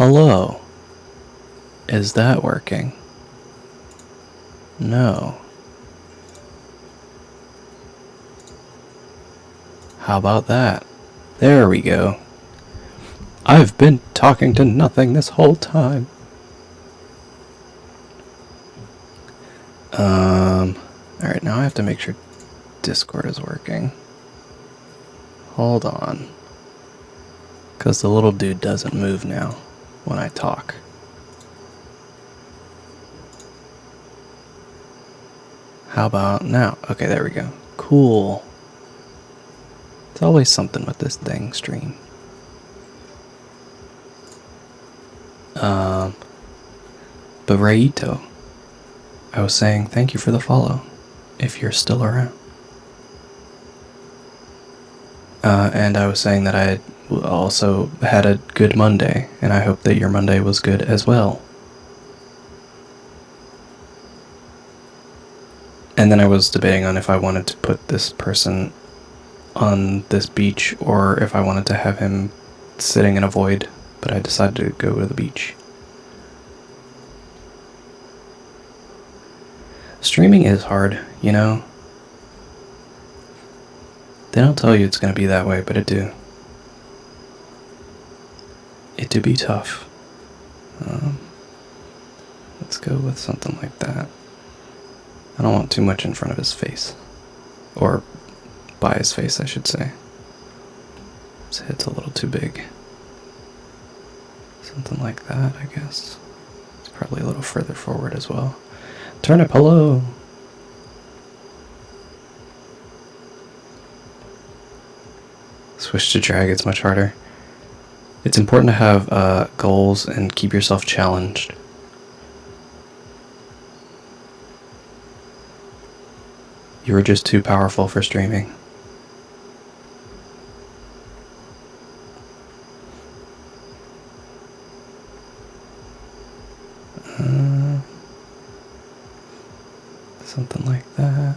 Hello. Is that working? No. How about that? There we go. I've been talking to nothing this whole time. Alright, now I have to make sure Discord is working. Hold on. Because the little dude doesn't move now when I talk. How about now? Okay, there we go. Cool. It's always something with this dang stream. But Raito, I was saying thank you for the follow, if you're still around. And I was saying that I also had a good Monday, and I hope that your Monday was good as well. And then I was debating on if I wanted to put this person on this beach or if I wanted to have him sitting in a void, but I decided to go to the beach. Streaming is hard, you know? They don't tell you it's gonna be that way, but it do. It do be tough. Let's go with something like that. I don't want too much in front of his face. Or by his face, I should say. His head's a little too big. Something like that, I guess. It's probably a little further forward as well. Turnip, hello! Switch to drag, it's much harder. It's important to have goals and keep yourself challenged. You are just too powerful for streaming. Something like that.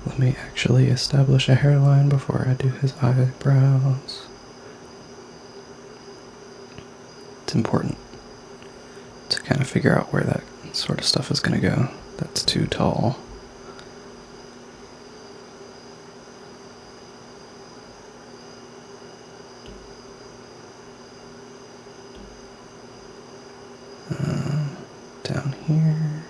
Let me actually establish a hairline before I do his eyebrows. It's important to kind of figure out where that sort of stuff is going to go. That's too tall. Down here.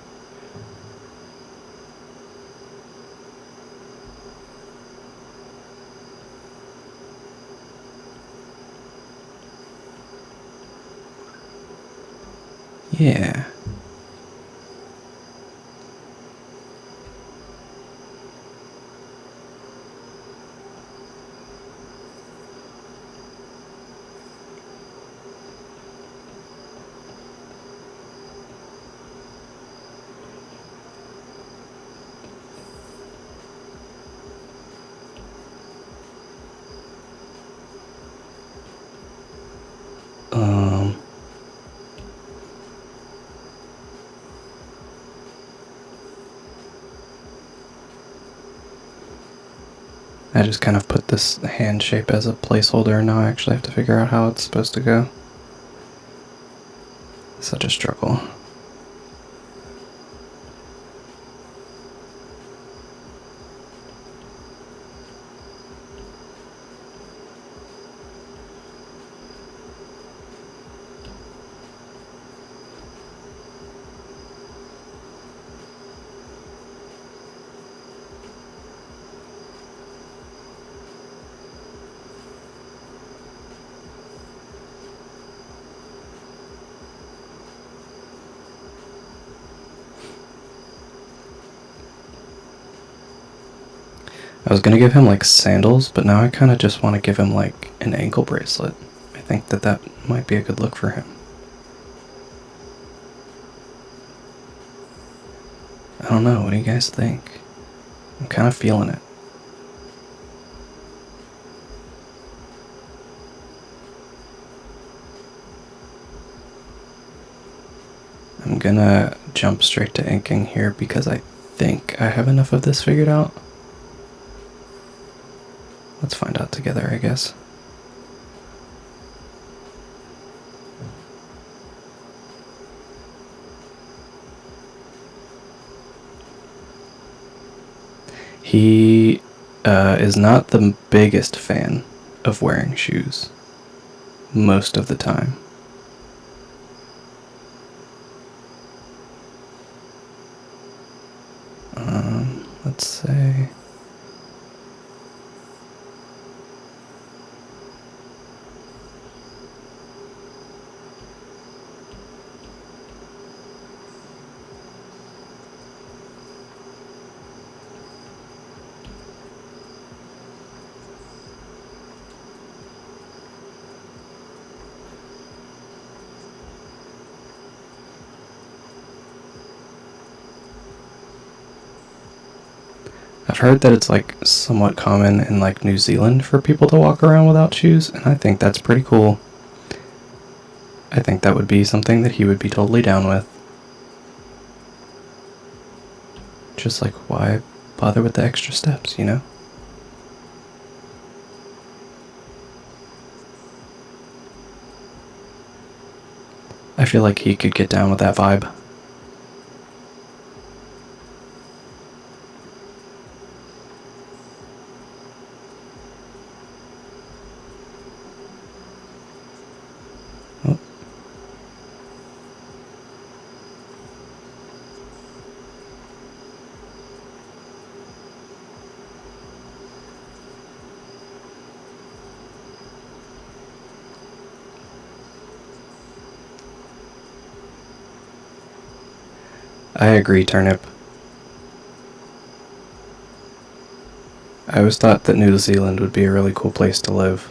Yeah. I just kind of put this hand shape as a placeholder, and now I actually have to figure out how it's supposed to go. Such a struggle. I was gonna give him like sandals, but now I kind of just want to give him like an ankle bracelet. I think that that might be a good look for him. I don't know, what do you guys think? I'm kind of feeling it. I'm gonna jump straight to inking here because I think I have enough of this figured out. Let's find out together, I guess. He is not the biggest fan of wearing shoes most of the time. Let's say... I've heard that it's like somewhat common in like New Zealand for people to walk around without shoes, and I think that's pretty cool. I think that would be something that he would be totally down with. Just like, why bother with the extra steps, you know? I feel like he could get down with that vibe. Oh. I agree, Turnip. I always thought that New Zealand would be a really cool place to live.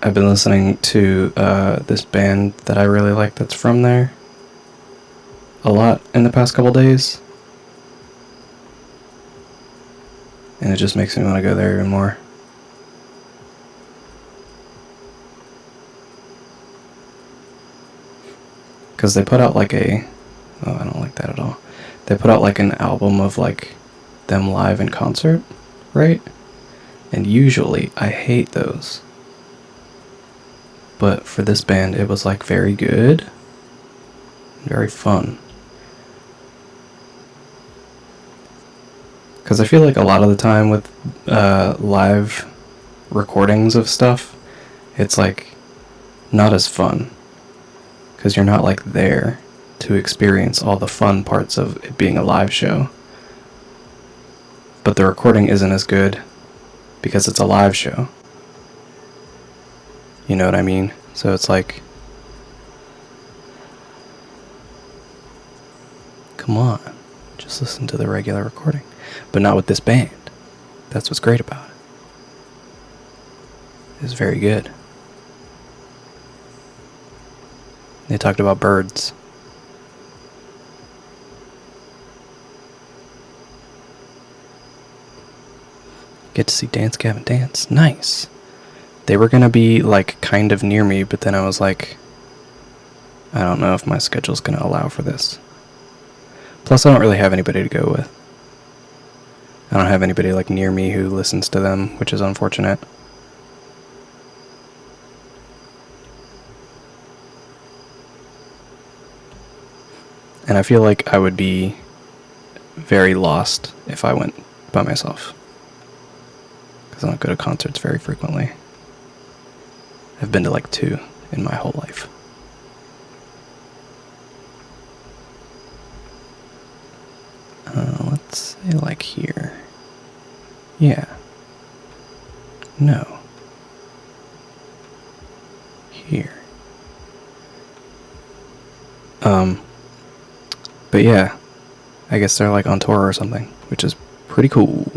I've been listening to this band that I really like that's from there a lot in the past couple days. And it just makes me want to go there even more. Because they put out like a... Oh, I don't like that at all. They put out like an album of like them live in concert, right? And usually I hate those. But for this band, it was like very good. Very fun. Because I feel like a lot of the time with live recordings of stuff, it's like not as fun. Because you're not like there to experience all the fun parts of it being a live show. But the recording isn't as good because it's a live show. You know what I mean? So it's like, come on, just listen to the regular recording. But not with this band. That's what's great about it. It's very good. They talked about birds. Get to see Dance Gavin dance. Nice. They were gonna be like kind of near me, but then I was like, I don't know if my schedule's gonna allow for this. Plus I don't really have anybody to go with. I don't have anybody like near me who listens to them, which is unfortunate. And I feel like I would be very lost if I went by myself. Because I don't go to concerts very frequently. I've been to like 2 in my whole life. Let's say like here. Yeah. No. Here. But yeah, I guess they're like on tour or something, which is pretty cool.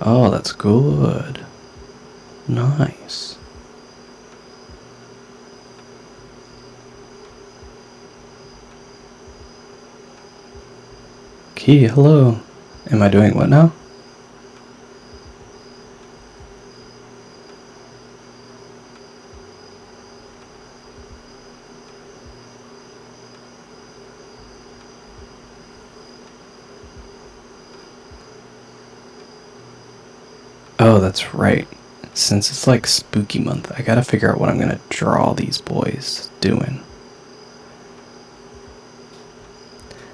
Oh, that's good. Nice. Key, hello. Am I doing what now? Oh, that's right. Since it's like spooky month, I gotta figure out what I'm gonna draw these boys doing.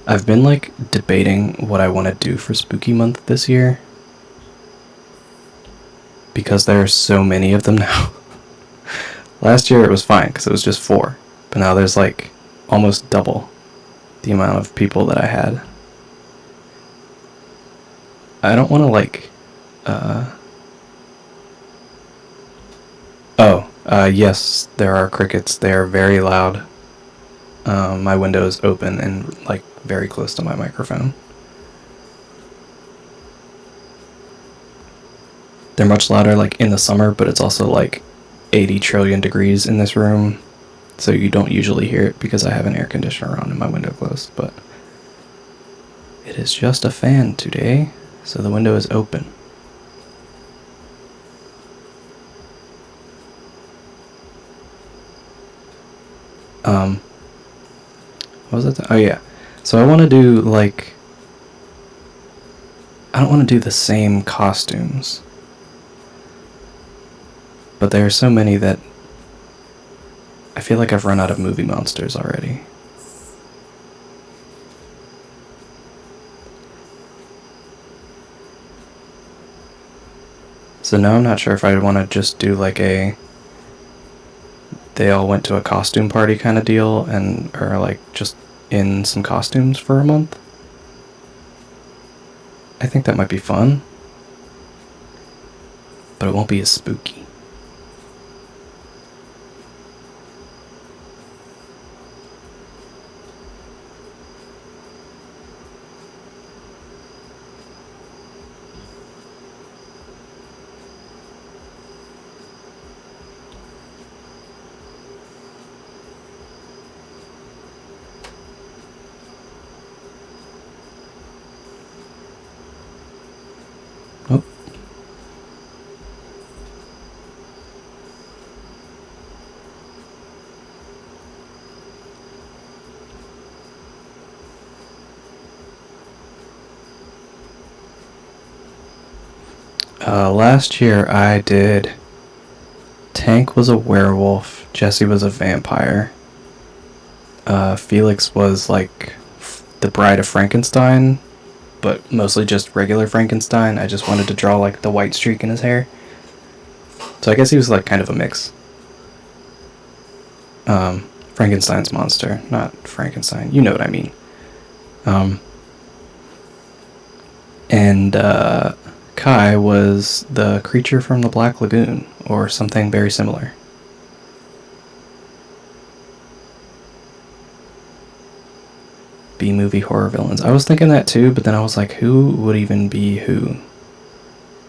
I've been like debating what I want to do for spooky month this year. Because there are so many of them now. Last year it was fine because it was just 4. But now there's like almost double the amount of people that I had. I don't want to like... yes, there are crickets. They are very loud. My window is open and like very close to my microphone. They're much louder like in the summer, but it's also like 80 trillion degrees in this room, so you don't usually hear it because I have an air conditioner on and my window closed, but it is just a fan today, so the window is open. What was that? Oh yeah. So I want to do like... I don't want to do the same costumes. But there are so many that I feel like I've run out of movie monsters already. So now I'm not sure if I want to just do like a... They all went to a costume party kind of deal and are like just in some costumes for a month. I think that might be fun. But it won't be as spooky. Oh. Last year I did... Tank was a werewolf, Jesse was a vampire, Felix was like the Bride of Frankenstein, but mostly just regular Frankenstein. I just wanted to draw like the white streak in his hair. So I guess he was like kind of a mix. Frankenstein's monster, not Frankenstein. You know what I mean. And Kai was the creature from the Black Lagoon, or something very similar. B-movie horror villains. I was thinking that too, but then I was like, who would even be who?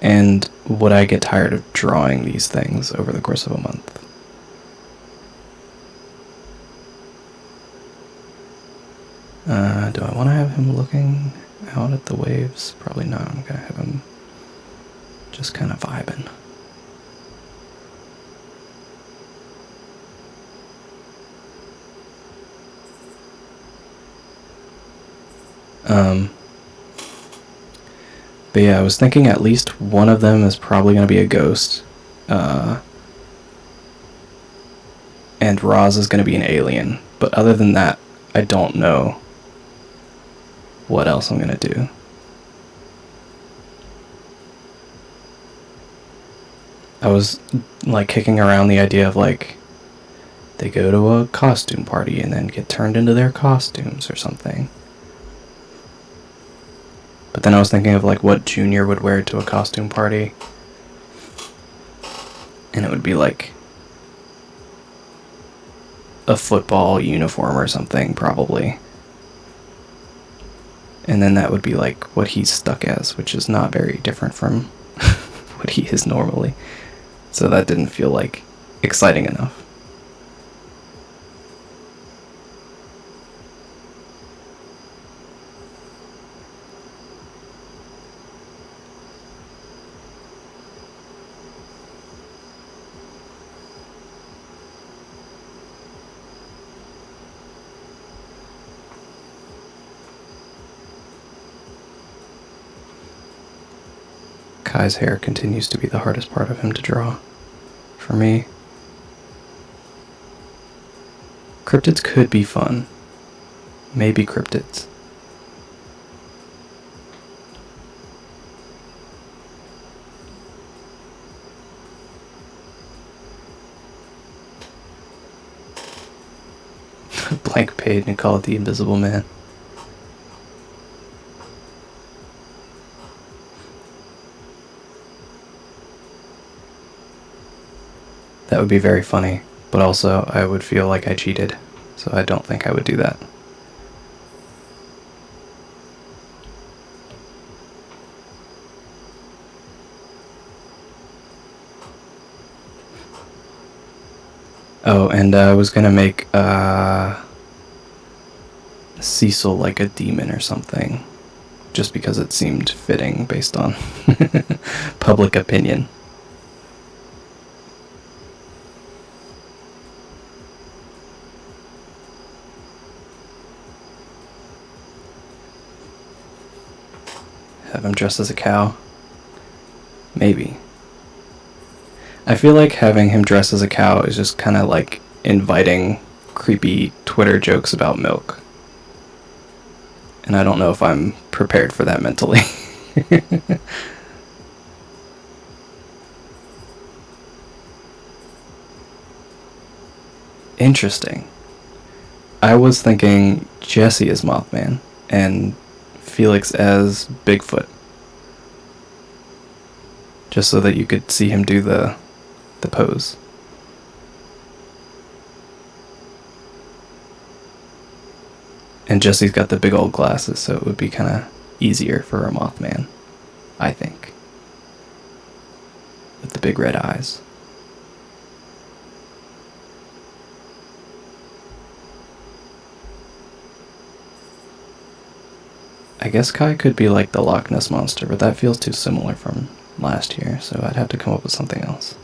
And would I get tired of drawing these things over the course of a month? Do I want to have him looking out at the waves? Probably not. I'm gonna have him just kind of vibing. But yeah, I was thinking at least one of them is probably going to be a ghost. And Roz is going to be an alien. But other than that, I don't know what else I'm going to do. I was like kicking around the idea of like they go to a costume party and then get turned into their costumes or something. But then I was thinking of like what Junior would wear to a costume party. And it would be like a football uniform or something, probably. And then that would be like what he's stuck as, which is not very different from what he is normally. So that didn't feel like exciting enough. Kai's hair continues to be the hardest part of him to draw. For me. Cryptids could be fun. Maybe cryptids. Blank page and call it the Invisible Man. That would be very funny, but also I would feel like I cheated, so I don't think I would do that. Oh, and I was gonna make Cecil like a demon or something, just because it seemed fitting based on public opinion. Have him dressed as a cow? Maybe. I feel like having him dressed as a cow is just kind of like inviting creepy Twitter jokes about milk. And I don't know if I'm prepared for that mentally. Interesting. I was thinking Jesse as Mothman and Felix as Bigfoot. Just so that you could see him do the pose. And Jesse's got the big old glasses, so it would be kind of easier for a Mothman, I think. With the big red eyes. I guess Kai could be like the Loch Ness Monster, but that feels too similar from last year, so I'd have to come up with something else.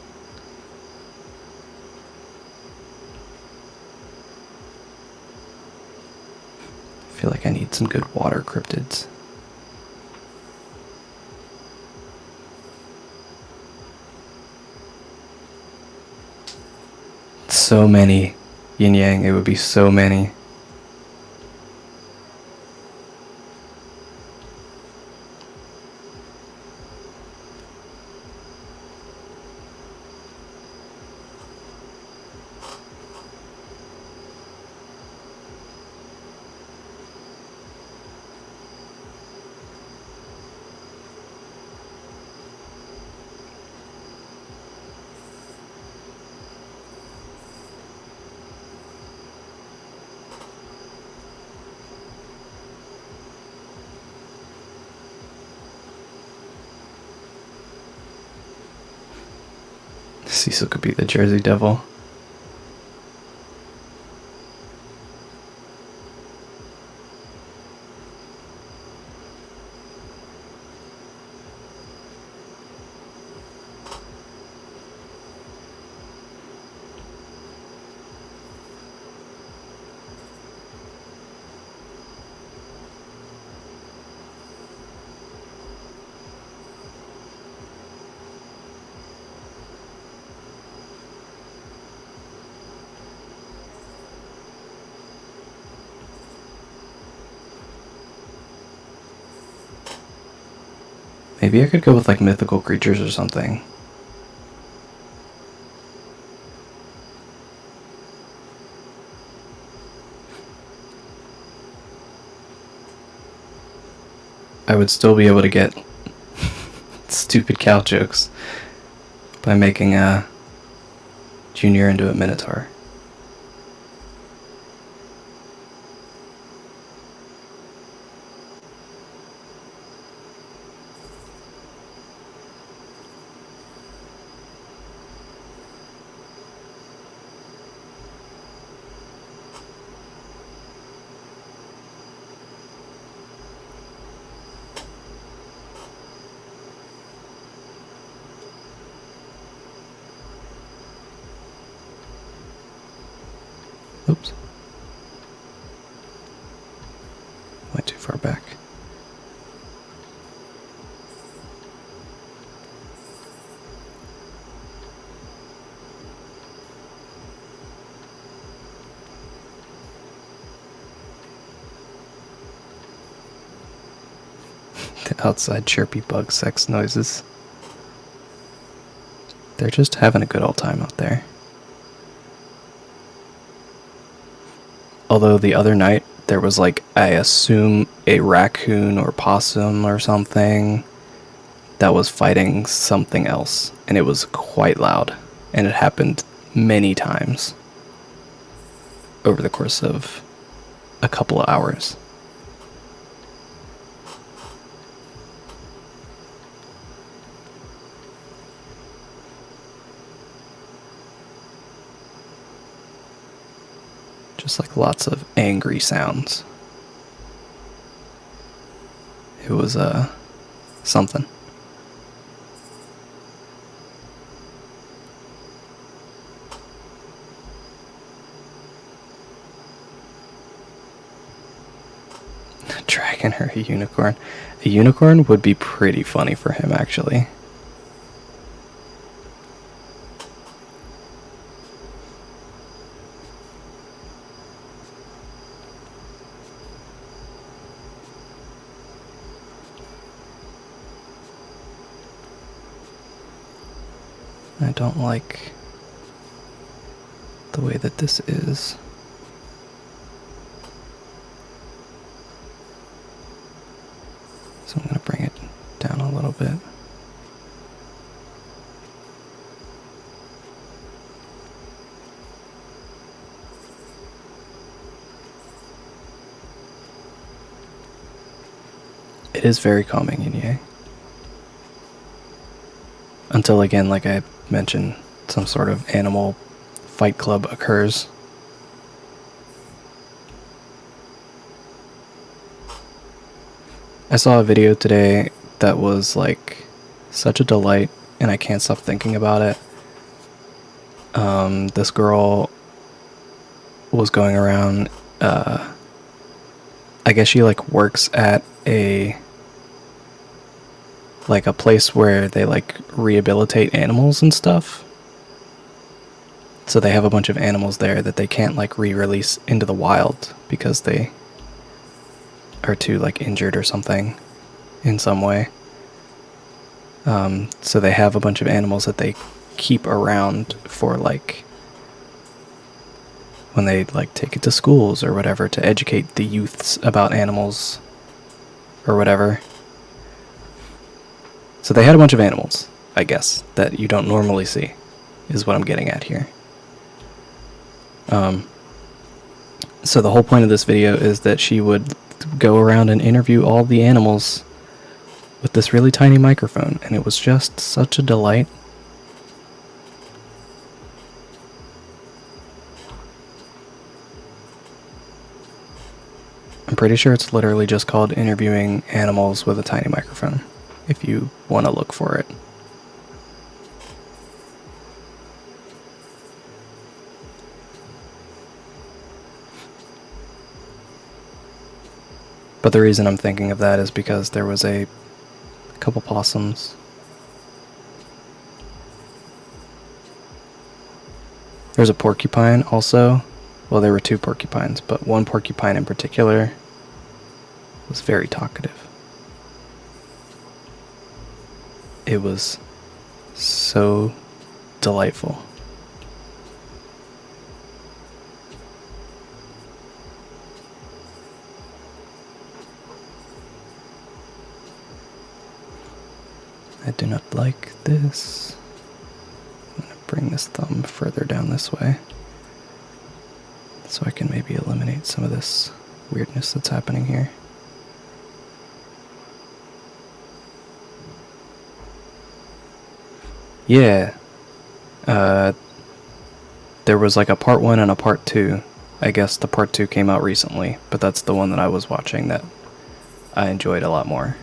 I feel like I need some good water cryptids. So many yin yang, it would be so many. Cecil could be the Jersey Devil. Maybe I could go with like mythical creatures or something. I would still be able to get stupid cow jokes by making a Junior into a Minotaur. Oops. Went too far back. Outside chirpy bug sex noises. They're just having a good old time out there. Although the other night, there was like, I assume, a raccoon or possum or something that was fighting something else. And it was quite loud. And it happened many times over the course of a couple of hours. Just like lots of angry sounds. It was, something. Dragging her a unicorn. A unicorn would be pretty funny for him, actually. I don't like the way that this is. So I'm going to bring it down a little bit. It is very calming, Inye. Until, again, like I mentioned, some sort of animal fight club occurs. I saw a video today that was like such a delight, and I can't stop thinking about it. This girl was going around, I guess she like works at a place where they like rehabilitate animals and stuff. So they have a bunch of animals there that they can't like re-release into the wild because they are too like injured or something in some way. So they have a bunch of animals that they keep around for like when they like take it to schools or whatever to educate the youths about animals or whatever. So they had a bunch of animals, I guess, that you don't normally see, is what I'm getting at here. So the whole point of this video is that she would go around and interview all the animals with this really tiny microphone, and it was just such a delight. I'm pretty sure it's literally just called interviewing animals with a tiny microphone, if you want to look for it. But the reason I'm thinking of that is because there was a couple possums. There's a porcupine also. Well, there were two porcupines, but one porcupine in particular was very talkative. It was so delightful. I do not like this. I'm going to bring this thumb further down this way so I can maybe eliminate some of this weirdness that's happening here. Yeah. There was like a part 1 and a part 2. I guess the part 2 came out recently, but that's the one that I was watching that I enjoyed a lot more.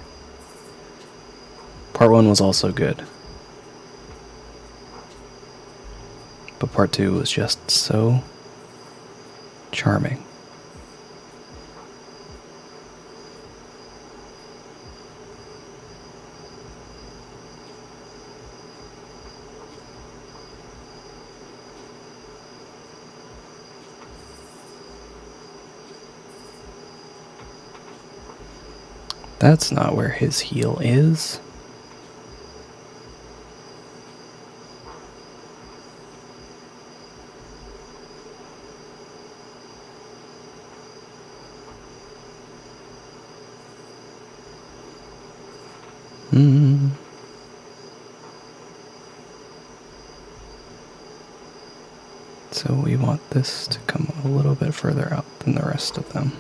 Part 1 was also good. But part 2 was just so charming. That's not where his heel is. So we want this to come a little bit further out than the rest of them.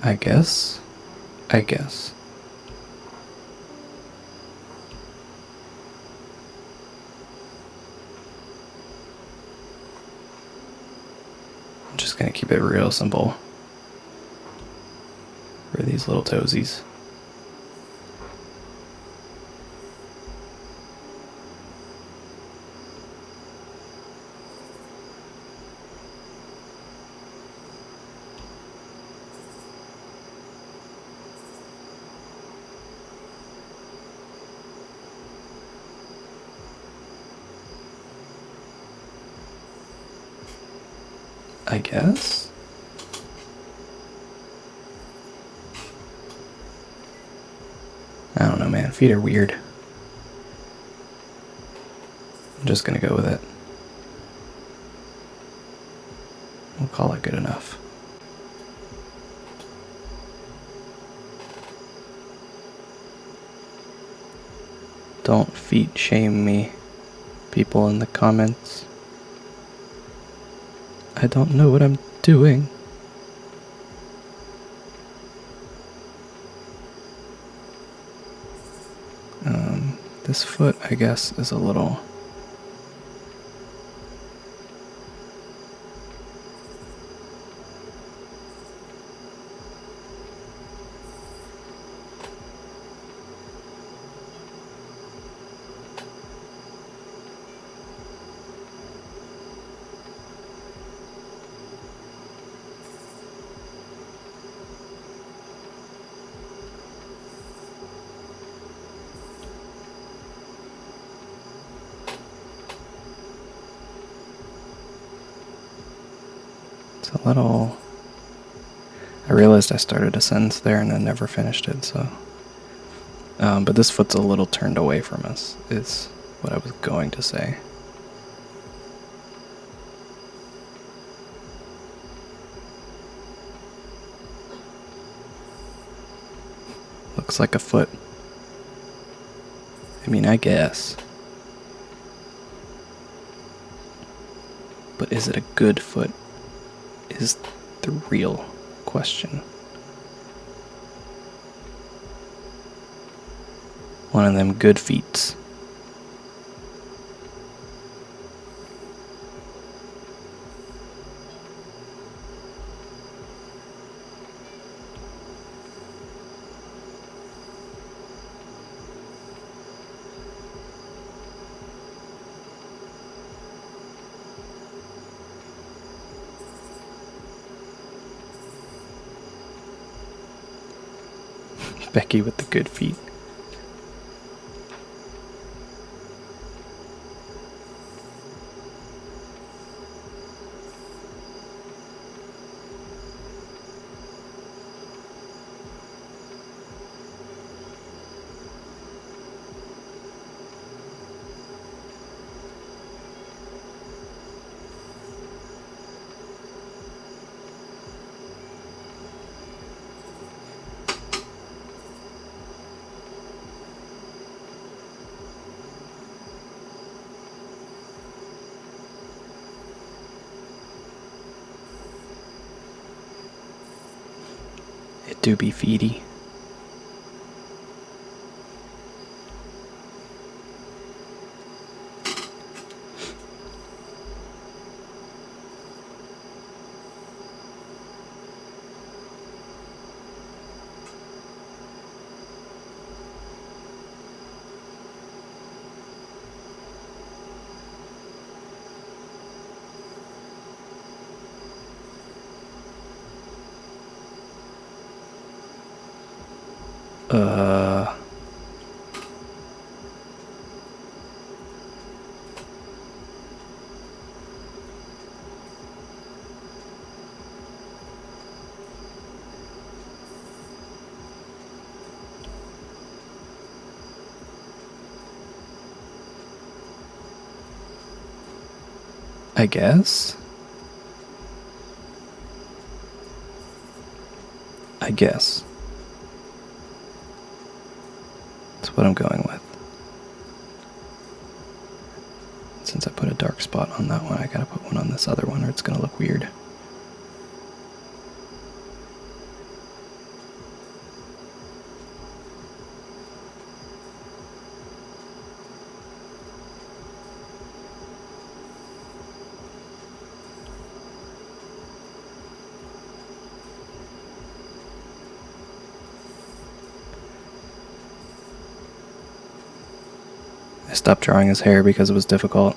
I guess. I'm just gonna keep it real simple for these little toesies. I guess? I don't know, man. Feet are weird. I'm just gonna go with it. We'll call it good enough. Don't feet shame me, people in the comments. I don't know what I'm doing. This foot, I guess, is a little... It's a little... I realized I started a sentence there and then never finished it, so... but this foot's a little turned away from us, is what I was going to say. Looks like a foot. I mean, I guess. But is it a good foot? Is the real question. One of them good feets. Becky with the good feet. It do be feety. I guess? I guess. That's what I'm going with. Since I put a dark spot on that one, I gotta put one on this other one or it's gonna look weird. I stopped drawing his hair because it was difficult,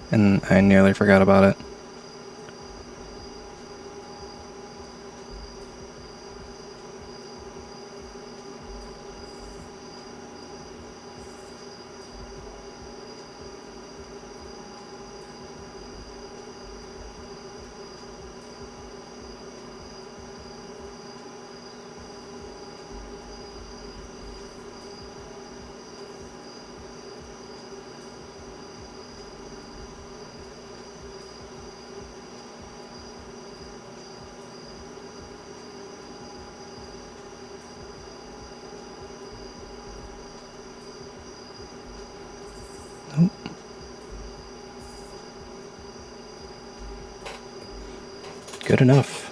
and I nearly forgot about it. Nope. Good enough.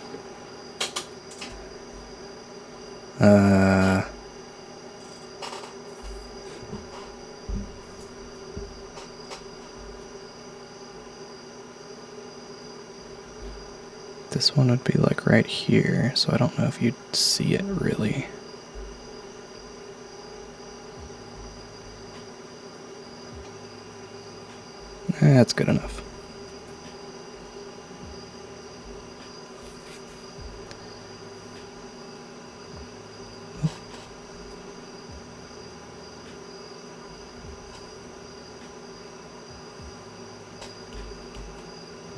This one would be like right here, so I don't know if you'd see it really. That's good enough.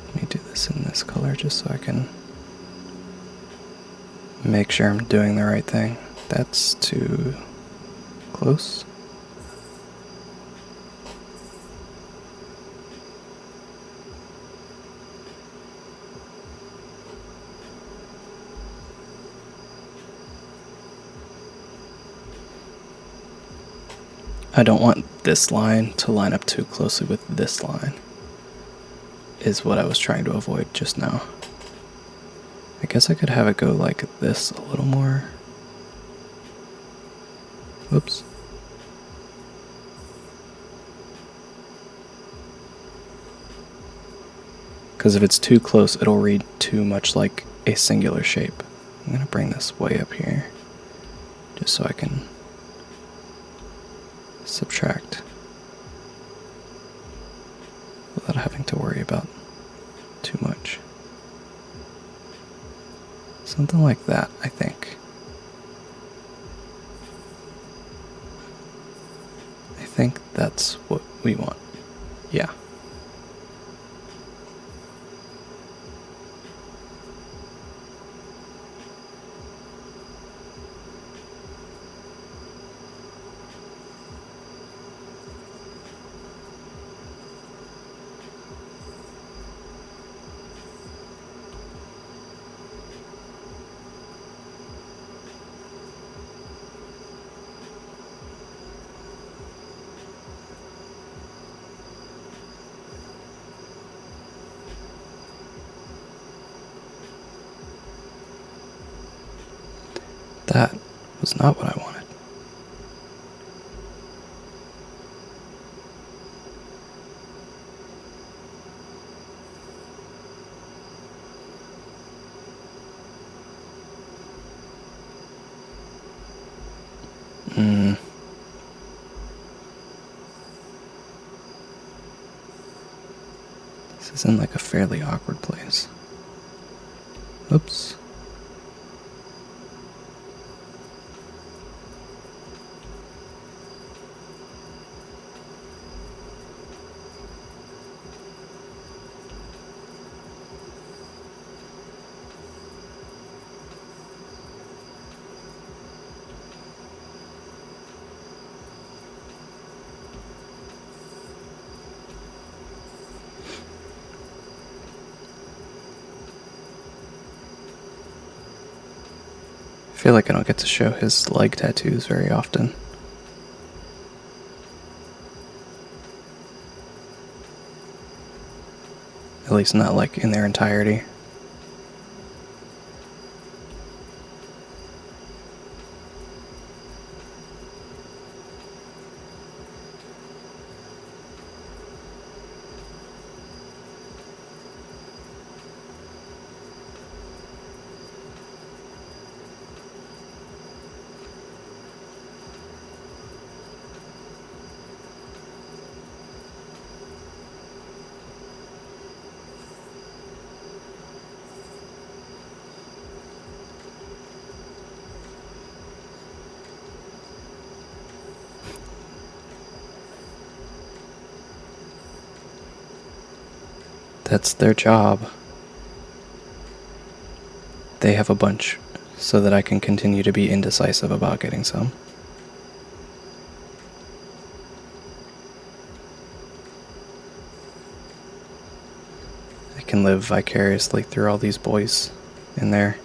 Let me do this in this color just so I can make sure I'm doing the right thing. That's too close. I don't want this line to line up too closely with this line, is what I was trying to avoid just now. I guess I could have it go like this a little more. Whoops. Because if it's too close, it'll read too much like a singular shape. I'm going to bring this way up here, just so I can subtract without having to worry about too much. Something like that, I think. I think that's what we want. Yeah. That was not what I wanted. This is in like a fairly awkward place. Oops. feel like I don't get to show his leg tattoos very often. At least not like in their entirety. That's their job. They have a bunch so that I can continue to be indecisive about getting some. I can live vicariously through all these boys and their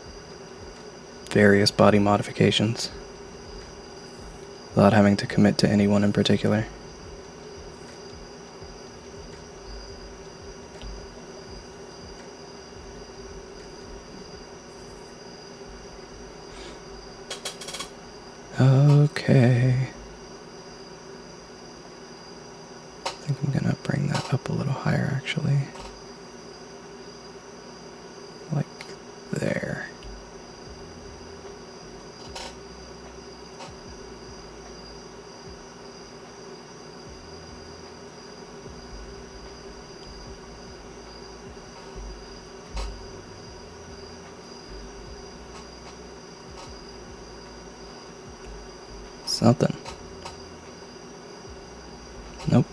various body modifications without having to commit to anyone in particular. Okay. I think I'm gonna bring that up a little higher actually. Like there. Something. Nope.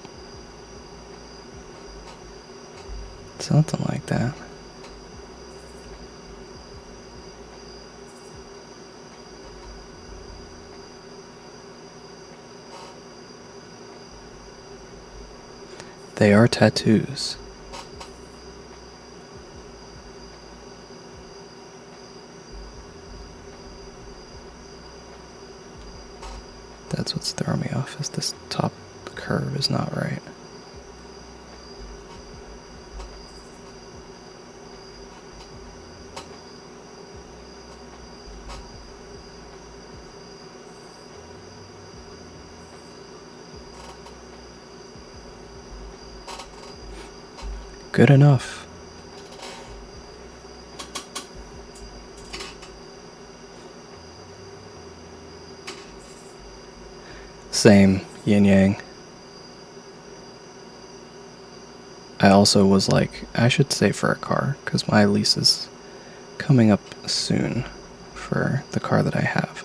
Something like that. They are tattoos. That's what's throwing me off, is this top curve is not right. Good enough. Same, yin yang. I also was like, I should save for a car, because my lease is coming up soon for the car that I have.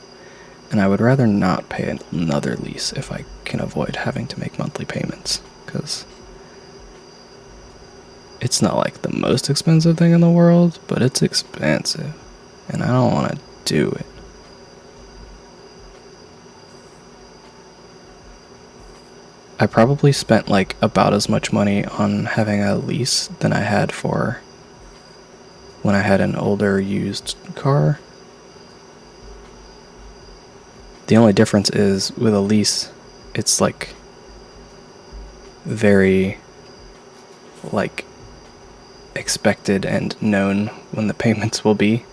And I would rather not pay another lease if I can avoid having to make monthly payments, because it's not like the most expensive thing in the world, but it's expensive, and I don't want to do it. I probably spent like about as much money on having a lease than I had for when I had an older used car. The only difference is with a lease, it's like very like expected and known when the payments will be.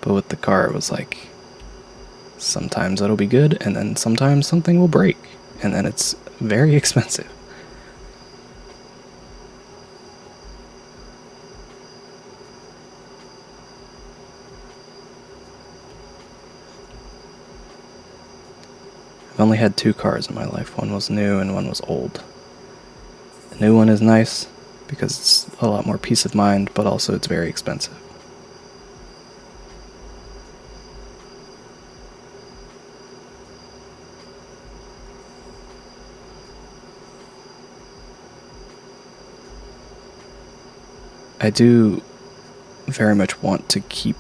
But with the car, it was like sometimes it'll be good, and then sometimes something will break, and then it's very expensive. I've only had 2 cars in my life. One was new and one was old. The new one is nice because it's a lot more peace of mind, but also it's very expensive. I do very much want to keep,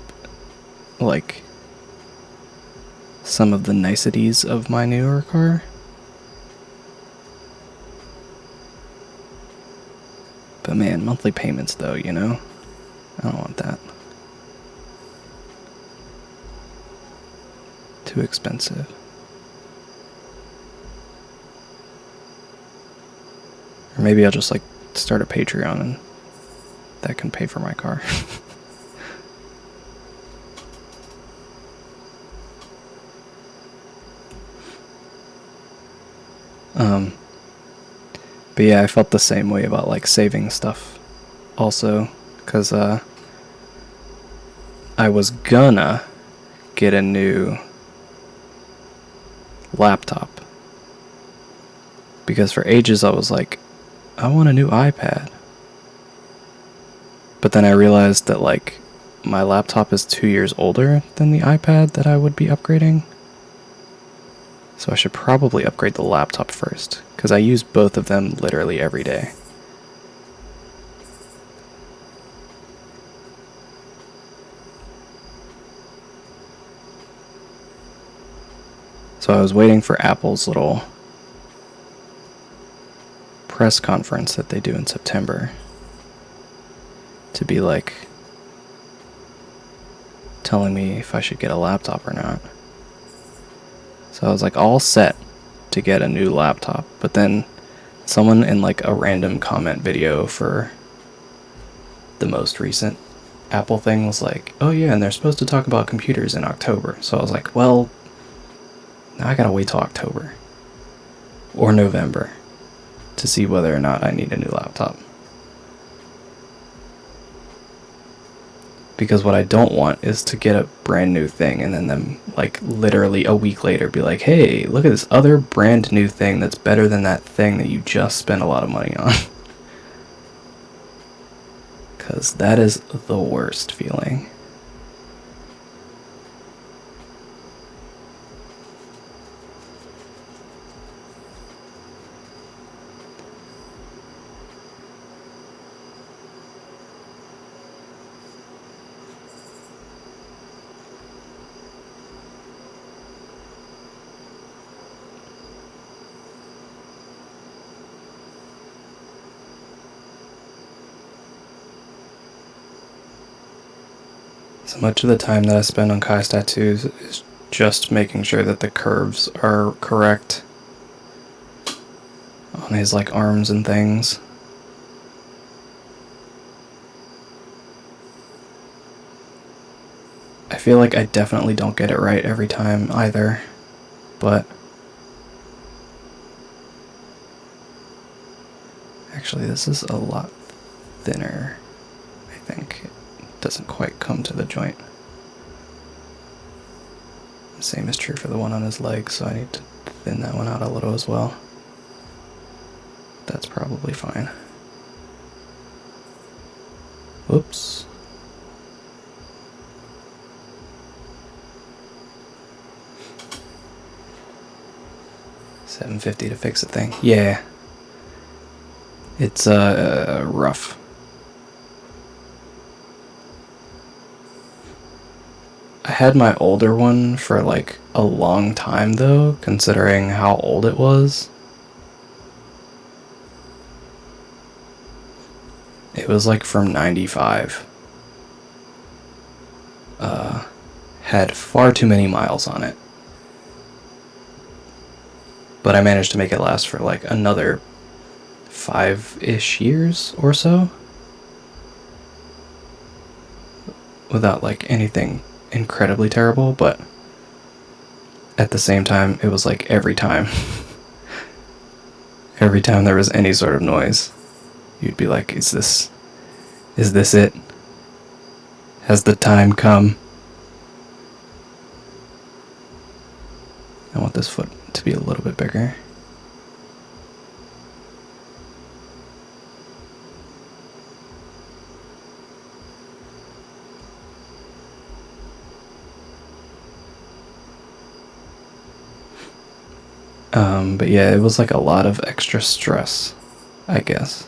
like, some of the niceties of my newer car. But man, monthly payments though, you know? I don't want that. too expensive. Or maybe I'll just like start a Patreon and that can pay for my car. But yeah, I felt the same way about like saving stuff also, because I was gonna get a new laptop, because for ages I was like, I want a new iPad. But then I realized that like my laptop is 2 years older than the iPad that I would be upgrading. So I should probably upgrade the laptop first, because I use both of them literally every day. So I was waiting for Apple's little press conference that they do in September to be like telling me if I should get a laptop or not. So I was like all set to get a new laptop, but then someone in like a random comment video for the most recent Apple thing was like, oh yeah, and they're supposed to talk about computers in October. So I was like, well, now I gotta wait till October or November to see whether or not I need a new laptop. Because what I don't want is to get a brand new thing and then them like literally a week later be like, hey, look at this other brand new thing that's better than that thing that you just spent a lot of money on. Because that is the worst feeling. So much of the time that I spend on Kai's tattoos is just making sure that the curves are correct on his like arms and things. I feel like I definitely don't get it right every time either, but actually this is a lot thinner, I think. It doesn't quite come to the joint. The same is true for the one on his leg, so I need to thin that one out a little as well. That's probably fine. Whoops. $7.50 to fix a thing. Yeah. It's rough. I had my older one for like a long time though, considering how old it was. It was like from 95. Had far too many miles on it. But I managed to make it last for like another 5-ish years or so. Without like anything incredibly terrible, but at the same time, it was like every time there was any sort of noise, you'd be like, is this it? Has the time come? I want this foot to be a little bit bigger. But yeah, it was like a lot of extra stress, I guess.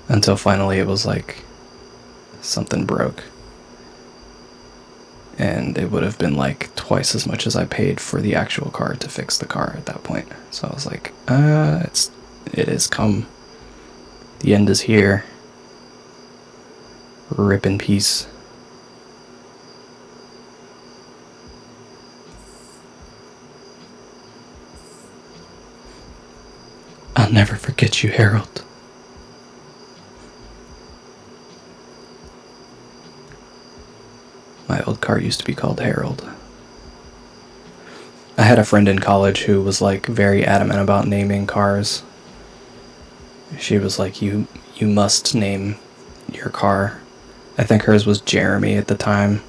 Until finally it was like something broke. And it would have been like twice as much as I paid for the actual car to fix the car at that point. So I was like, it has come. The end is here. Rip in peace. I'll never forget you, Harold. My old car used to be called Harold. I had a friend in college who was like very adamant about naming cars. She was like, you must name your car. I think hers was Jeremy at the time.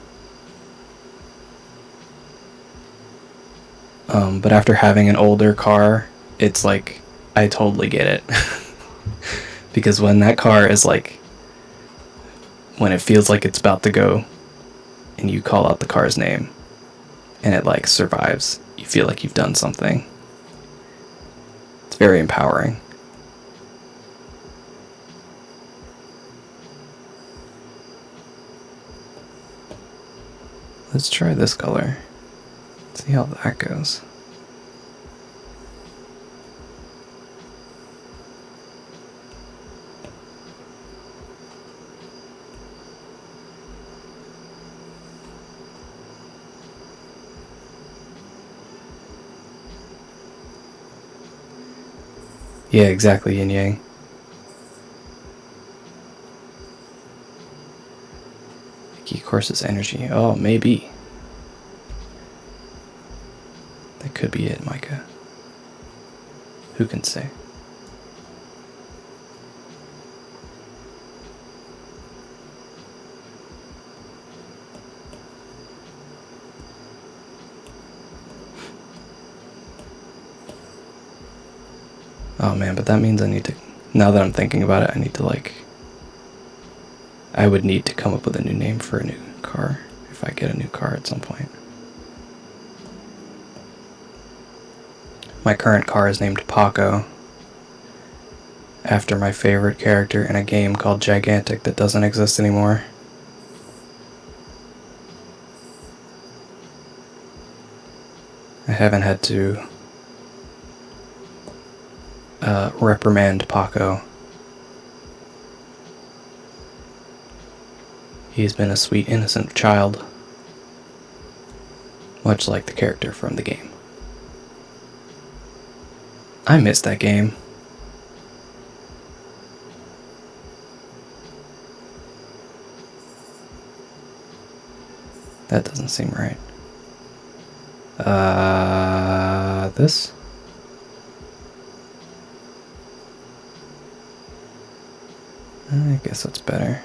But after having an older car, it's like, I totally get it. Because when that car is like, when it feels like it's about to go, and you call out the car's name, and it like survives, you feel like you've done something. It's very empowering. Let's try this color. See how that goes. Yeah, exactly, yin yang. Key courses energy. Oh, maybe. That could be it, Micah. Who can say? Oh man, but that means I need to, now that I'm thinking about it, I need to like, I would need to come up with a new name for a new car if I get a new car at some point. My current car is named Paco, after my favorite character in a game called Gigantic that doesn't exist anymore. I haven't had to reprimand Paco. He's been a sweet, innocent child, much like the character from the game. I miss that game. That doesn't seem right. This? I guess that's better.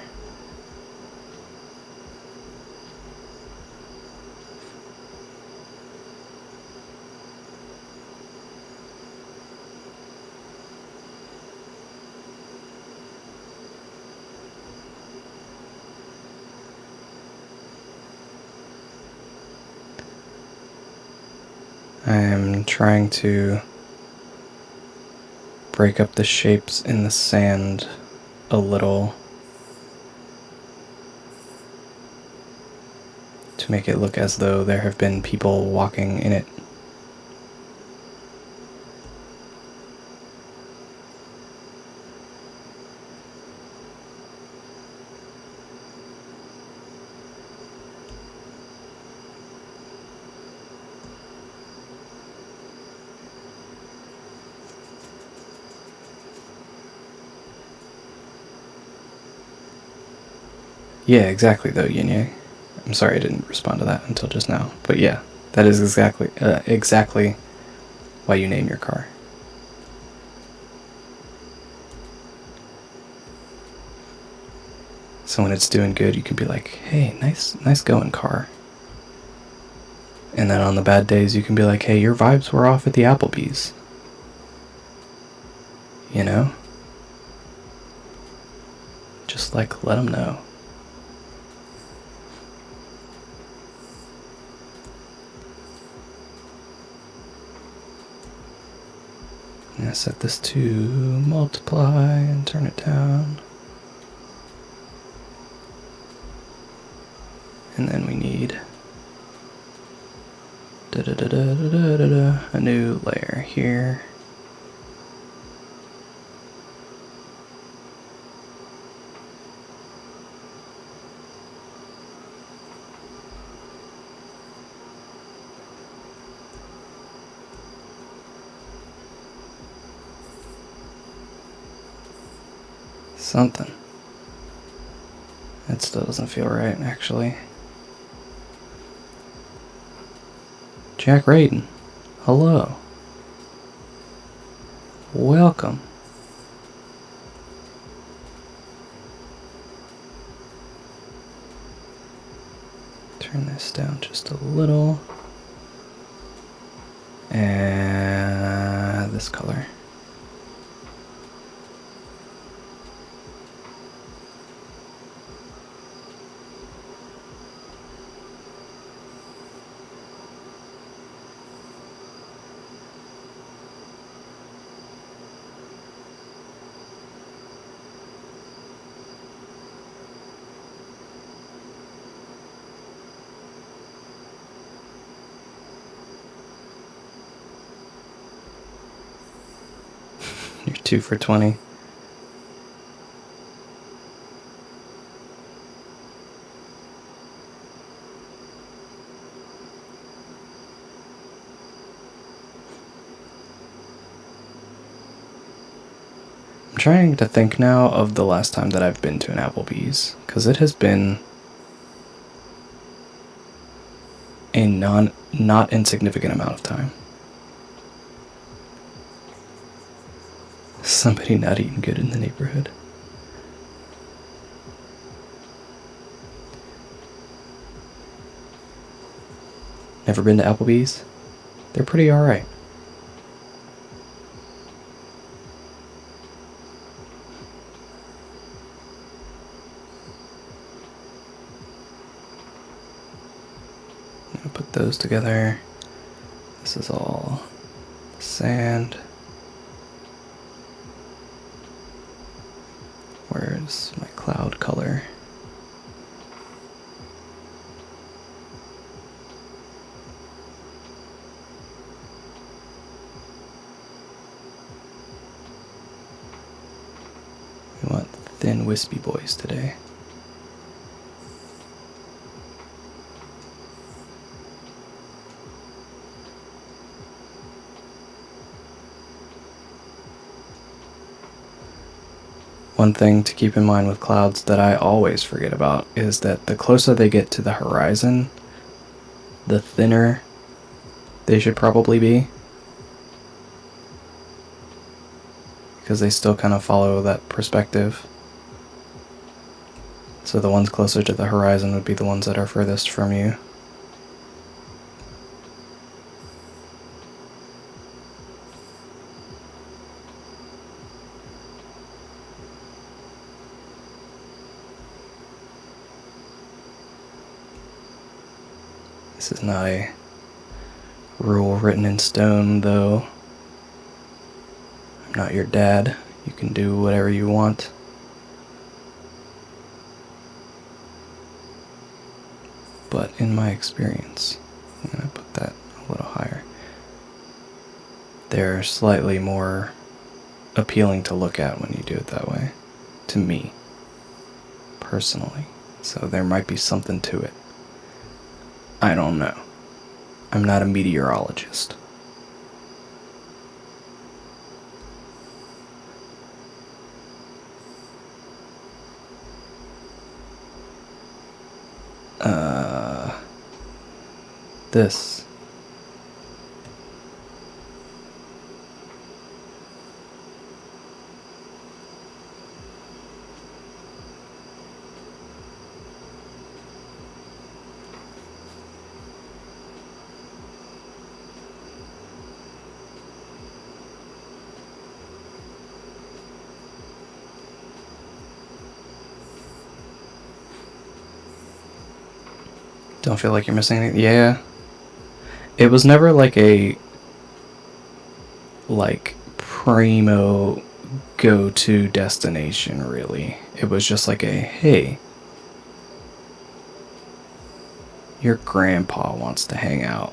I am trying to break up the shapes in the sand a little to make it look as though there have been people walking in it. Yeah, exactly though, Yin Yang. I'm sorry I didn't respond to that until just now. But yeah, that is exactly why you name your car. So when it's doing good, you can be like, hey, nice going, car. And then on the bad days, you can be like, hey, your vibes were off at the Applebee's. You know? Just like, let them know. I'm gonna set this to multiply and turn it down. And then we need a new layer here. Something. It still doesn't feel right, actually. Jack Raiden, hello. Welcome. Turn this down just a little. And this color. You're 2 for 20. I'm trying to think now of the last time that I've been to an Applebee's, because it has been a not insignificant amount of time. Somebody not eating good in the neighborhood. Never been to Applebee's? They're pretty alright. I'm gonna put those together. This is all sand. Where's my cloud color? We want thin wispy boys today. One thing to keep in mind with clouds that I always forget about is that the closer they get to the horizon, the thinner they should probably be. Because they still kind of follow that perspective. So the ones closer to the horizon would be the ones that are furthest from you. This is not a rule written in stone, though. I'm not your dad. You can do whatever you want. But in my experience, I'm going to put that a little higher. They're slightly more appealing to look at when you do it that way. To me, personally. So there might be something to it. I don't know. I'm not a meteorologist. This. Don't feel like you're missing anything? Yeah. It was never like a primo go-to destination, really. It was just like a, hey, your grandpa wants to hang out.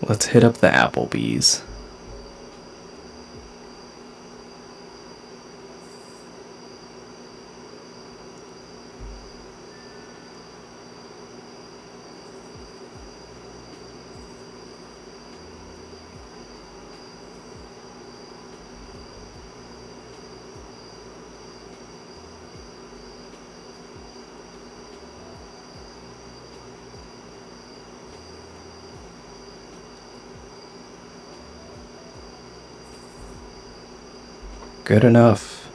Let's hit up the Applebee's. Good enough.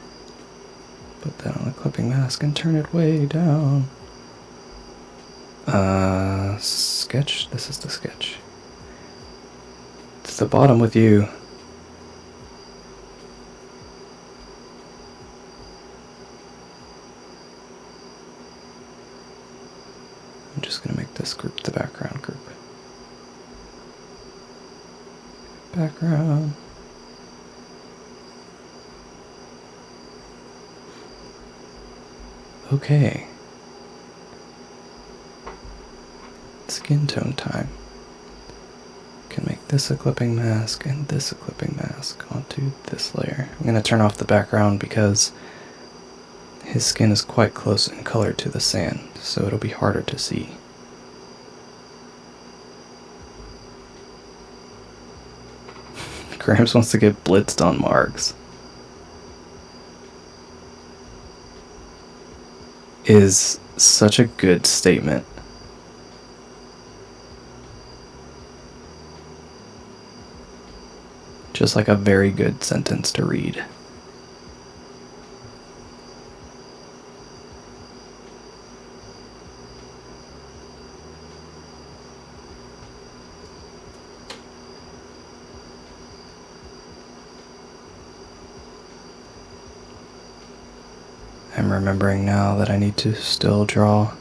Put that on the clipping mask and turn it way down. Sketch? This is the sketch. It's the bottom with you. I'm just gonna make this group the background group. Background. Okay. Skin tone time. Can make this a clipping mask and this a clipping mask onto this layer. I'm going to turn off the background because his skin is quite close in color to the sand, so it'll be harder to see. Gramps wants to get blitzed on marks. Is such a good statement. Just like a very good sentence to read. I'm remembering now that I need to still draw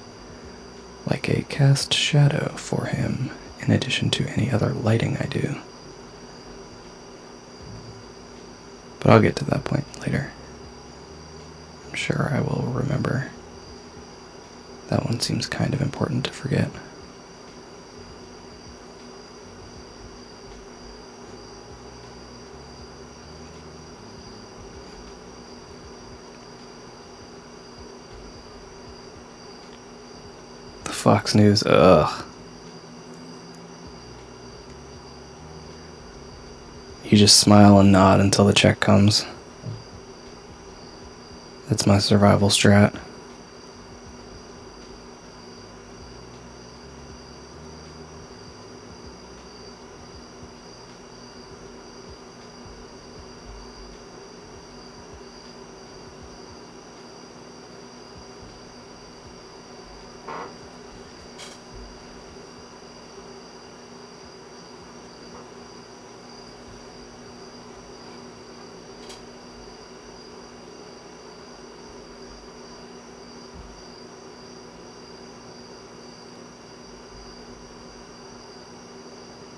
like a cast shadow for him in addition to any other lighting I do. But I'll get to that point later. I'm sure I will remember. That one seems kind of important to forget. The Fox News, ugh. You just smile and nod until the check comes. That's my survival strat.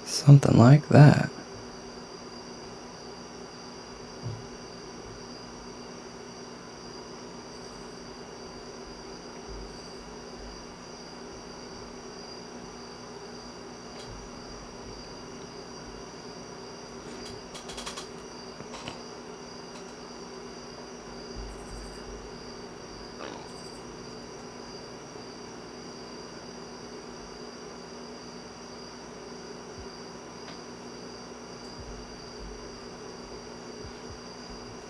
Something like that.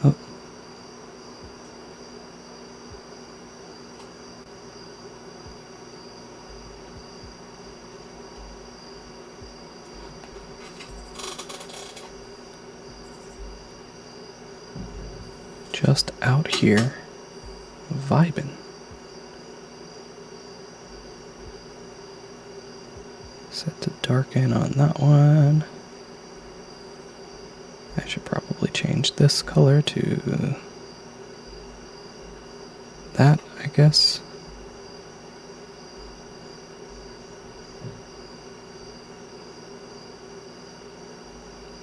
Oh. Just out here, vibing. Set to darken on that one. I should probably change this color to that, I guess.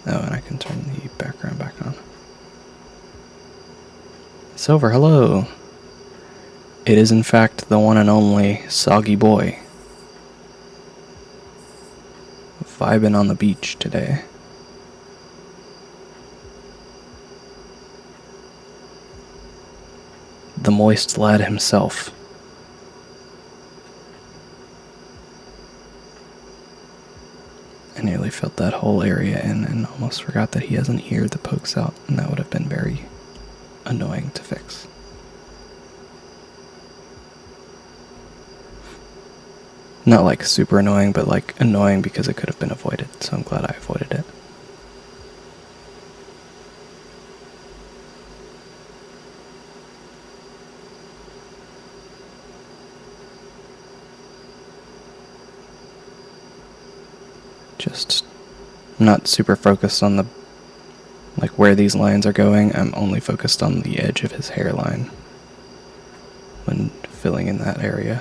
Oh, and I can turn the background back on. Silver, hello. It is in fact the one and only Soggy Boy. Vibing on the beach today. The moist lad himself. I nearly filled that whole area in and almost forgot that he has an ear that pokes out, and that would have been very annoying to fix. Not like super annoying, but like annoying because it could have been avoided, so I'm glad I avoided it. Just not super focused on the, like, where these lines are going. I'm only focused on the edge of his hairline when filling in that area.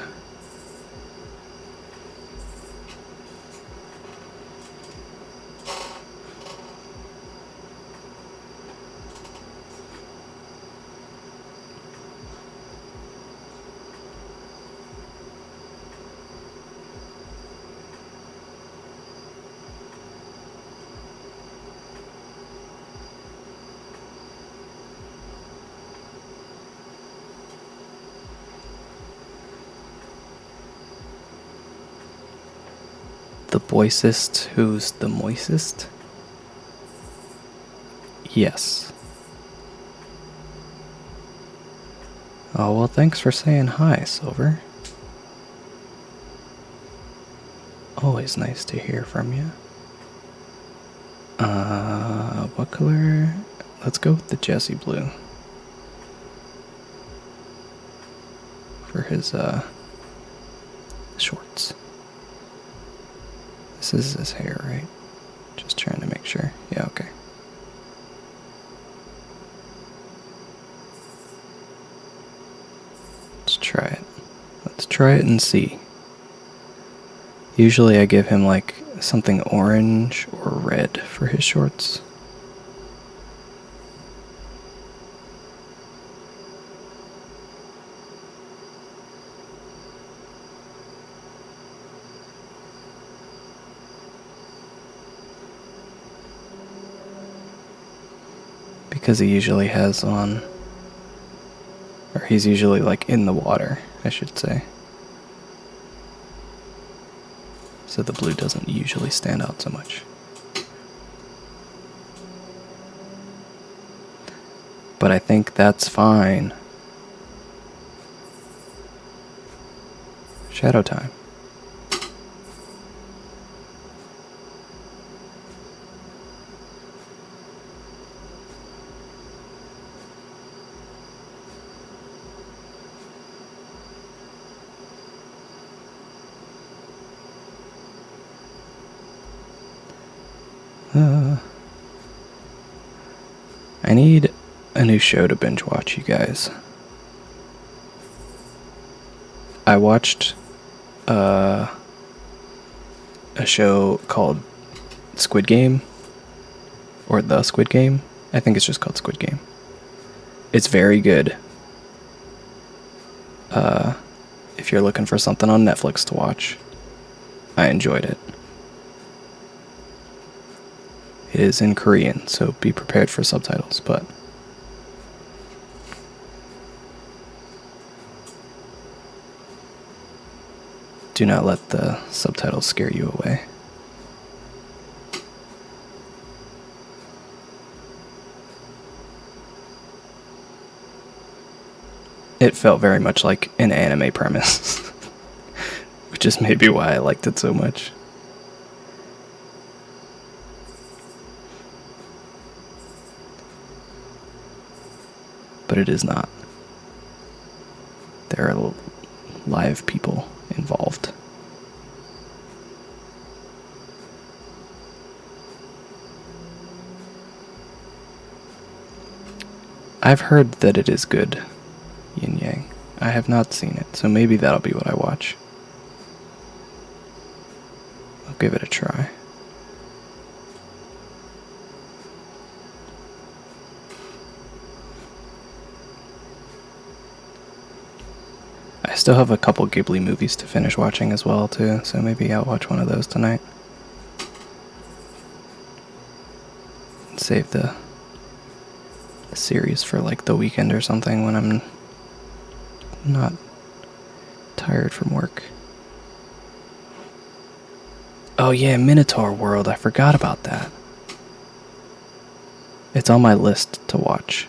The boicest who's the moistest? Yes. Oh, well, thanks for saying hi, Silver. Always nice to hear from you. What color? Let's go with the Jesse blue. For his, shorts. This is his hair, right? Just trying to make sure. Yeah, okay. Let's try it. Let's try it and see. Usually I give him like something orange or red for his shorts. Because he usually has on, or he's usually like in the water, I should say. So the blue doesn't usually stand out so much. But I think that's fine. Shadow time. I need a new show to binge watch, you guys. I watched a show called Squid Game, or The Squid Game. I think it's just called Squid Game. It's very good. If you're looking for something on Netflix to watch, I enjoyed it. It is in Korean, so be prepared for subtitles, but do not let the subtitles scare you away. It felt very much like an anime premise, which is maybe why I liked it so much. But it is not. There are live people involved. I've heard that it is good, Yin Yang. I have not seen it, so maybe that'll be what I watch. I'll give it a try. I still have a couple Ghibli movies to finish watching as well, too, so maybe I'll watch one of those tonight. Save the series for like the weekend or something when I'm not tired from work. Oh yeah, Minotaur World, I forgot about that. It's on my list to watch.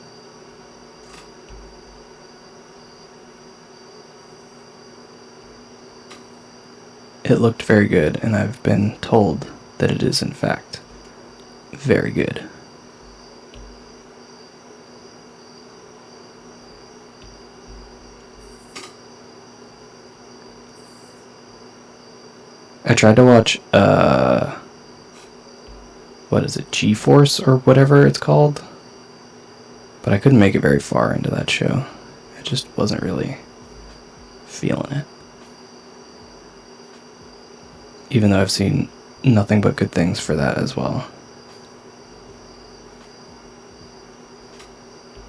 It looked very good, and I've been told that it is in fact very good. I tried to watch what is it, G-Force or whatever it's called. But I couldn't make it very far into that show. I just wasn't really feeling it. Even though I've seen nothing but good things for that as well.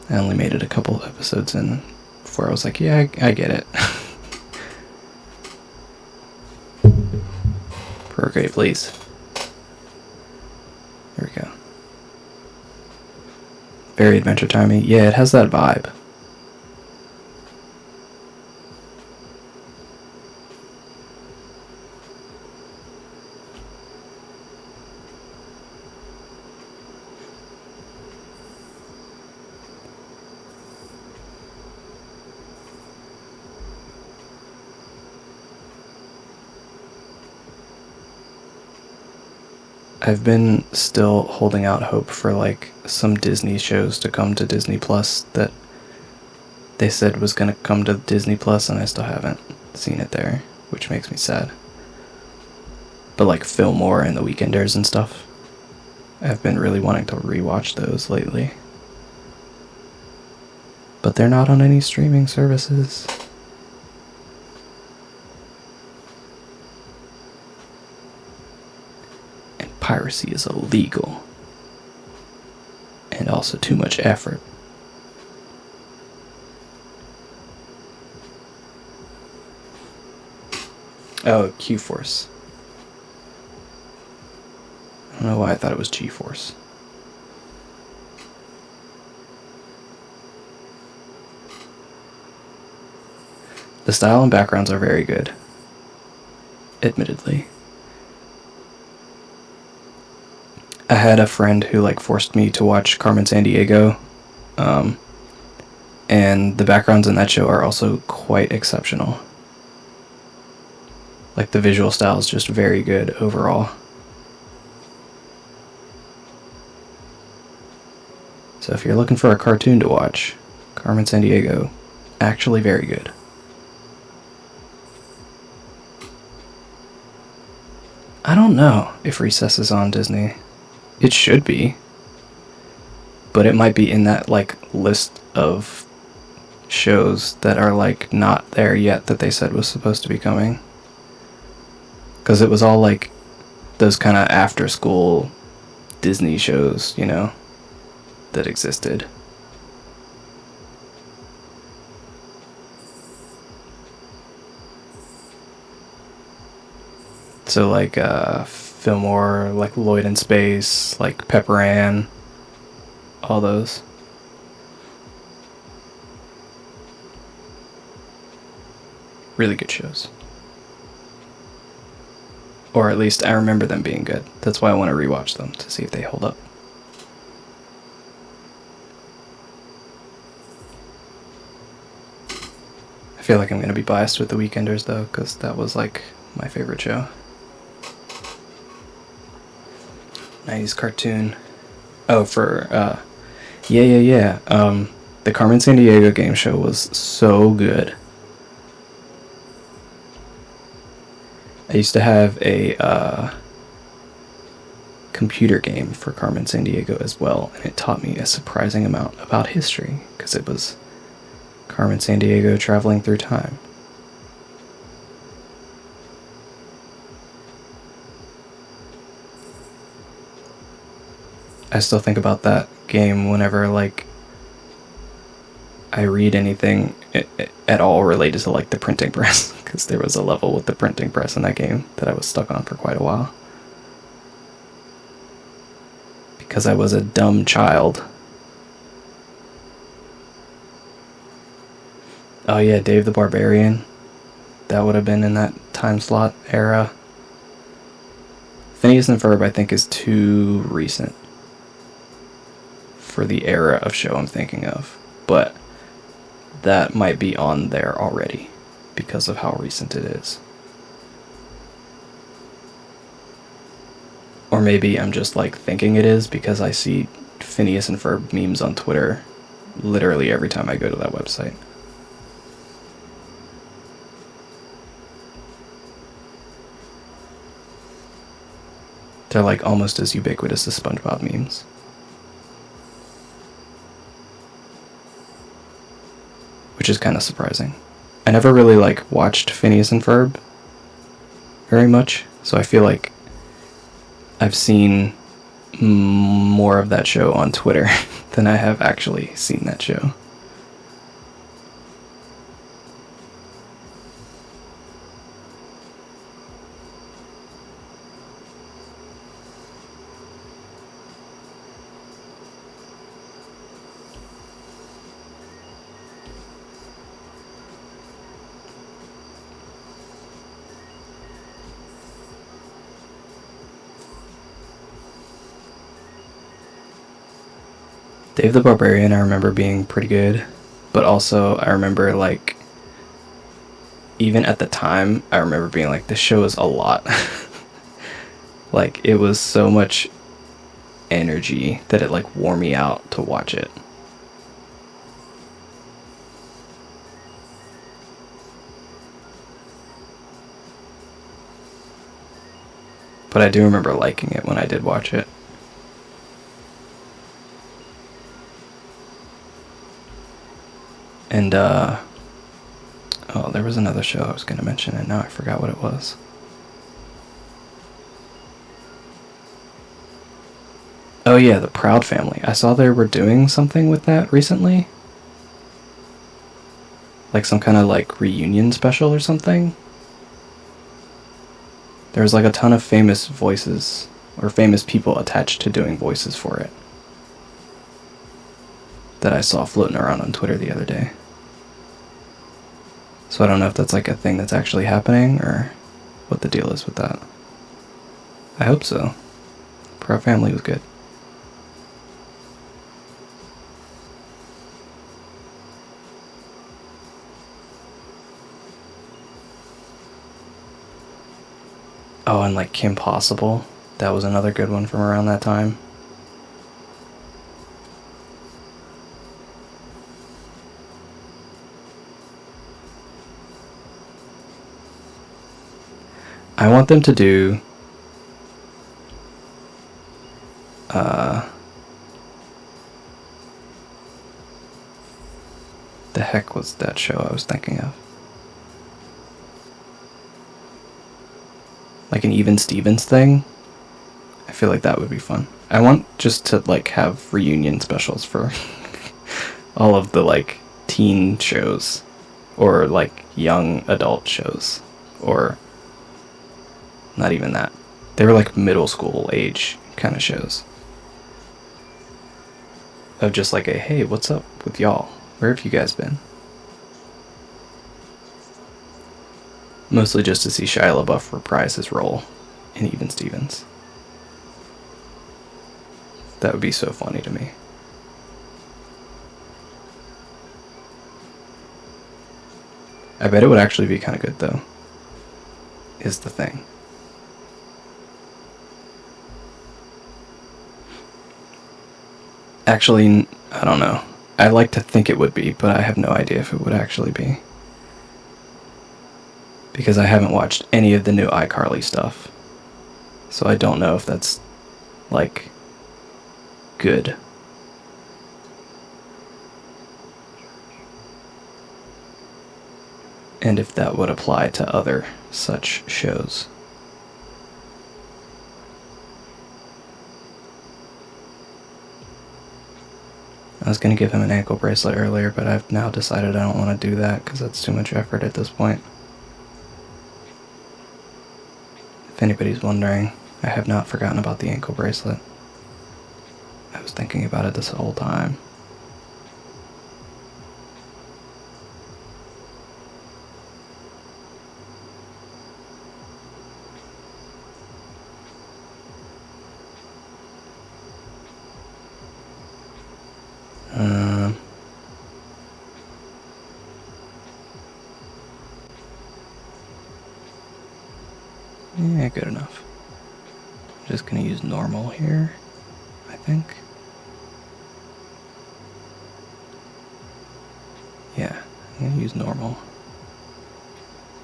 I only made it a couple episodes in before I was like, yeah, I get it. Procreate, please. There we go. Very Adventure Timey. Yeah, it has that vibe. I've been still holding out hope for like some Disney shows to come to Disney Plus that they said was going to come to Disney Plus, and I still haven't seen it there, which makes me sad. But like Fillmore and The Weekenders and stuff, I've been really wanting to rewatch those lately. But they're not on any streaming services. Piracy is illegal and also too much effort. Oh, Q-Force. I don't know why I thought it was G-Force. The style and backgrounds are very good, admittedly. I had a friend who like forced me to watch Carmen Sandiego, and the backgrounds in that show are also quite exceptional. Like the visual style is just very good overall. So if you're looking for a cartoon to watch, Carmen Sandiego, actually very good. I don't know if Recess is on Disney. It should be. But it might be in that like list of shows that are like not there yet that they said was supposed to be coming. Because it was all like those kind of after school Disney shows, you know, that existed. So like Fillmore, like Lloyd in Space, like Pepper Ann, all those. Really good shows. Or at least I remember them being good. That's why I want to rewatch them, to see if they hold up. I feel like I'm going to be biased with The Weekenders, though, because that was like my favorite show. 90s cartoon. Oh, for, yeah. The Carmen Sandiego game show was so good. I used to have a computer game for Carmen Sandiego as well, and it taught me a surprising amount about history, because it was Carmen Sandiego traveling through time. I still think about that game whenever, like, I read anything at all related to, like, the printing press, because there was a level with the printing press in that game that I was stuck on for quite a while. Because I was a dumb child. Oh yeah, Dave the Barbarian. That would have been in that time slot era. Phineas and Ferb, I think, is too recent for the era of show I'm thinking of. But that might be on there already because of how recent it is. Or maybe I'm just like thinking it is because I see Phineas and Ferb memes on Twitter literally every time I go to that website. They're like almost as ubiquitous as SpongeBob memes. Which is kind of surprising. I never really like watched Phineas and Ferb very much, so I feel like I've seen more of that show on Twitter than I have actually seen that show. Dave the Barbarian, I remember being pretty good, but also I remember, like, even at the time, I remember being like, this show is a lot. Like, it was so much energy that it, like, wore me out to watch it. But I do remember liking it when I did watch it. And, oh, there was another show I was going to mention, and now I forgot what it was. Oh yeah, The Proud Family. I saw they were doing something with that recently. Like some kind of, like, reunion special or something. There was, like, a ton of famous voices, or famous people attached to doing voices for it, that I saw floating around on Twitter the other day. So I don't know if that's like a thing that's actually happening, or what the deal is with that. I hope so. Proud Family was good. Oh, and like Kim Possible. That was another good one from around that time. I want them to do the heck was that show I was thinking of? Like an Even Stevens thing. I feel like that would be fun. I want just to, like, have reunion specials for all of the, like, teen shows, or like young adult shows, or not even that. They were like middle school age kind of shows. Of just like a, hey, what's up with y'all? Where have you guys been? Mostly just to see Shia LaBeouf reprise his role in Even Stevens. That would be so funny to me. I bet it would actually be kind of good, though, is the thing. Actually, I don't know. I like to think it would be, but I have no idea if it would actually be. Because I haven't watched any of the new iCarly stuff. So I don't know if that's, like, good. And if that would apply to other such shows. I was going to give him an ankle bracelet earlier, but I've now decided I don't want to do that because that's too much effort at this point. If anybody's wondering, I have not forgotten about the ankle bracelet. I was thinking about it this whole time. Yeah, good enough. I'm just gonna use normal here, I think. Yeah, I'm gonna use normal.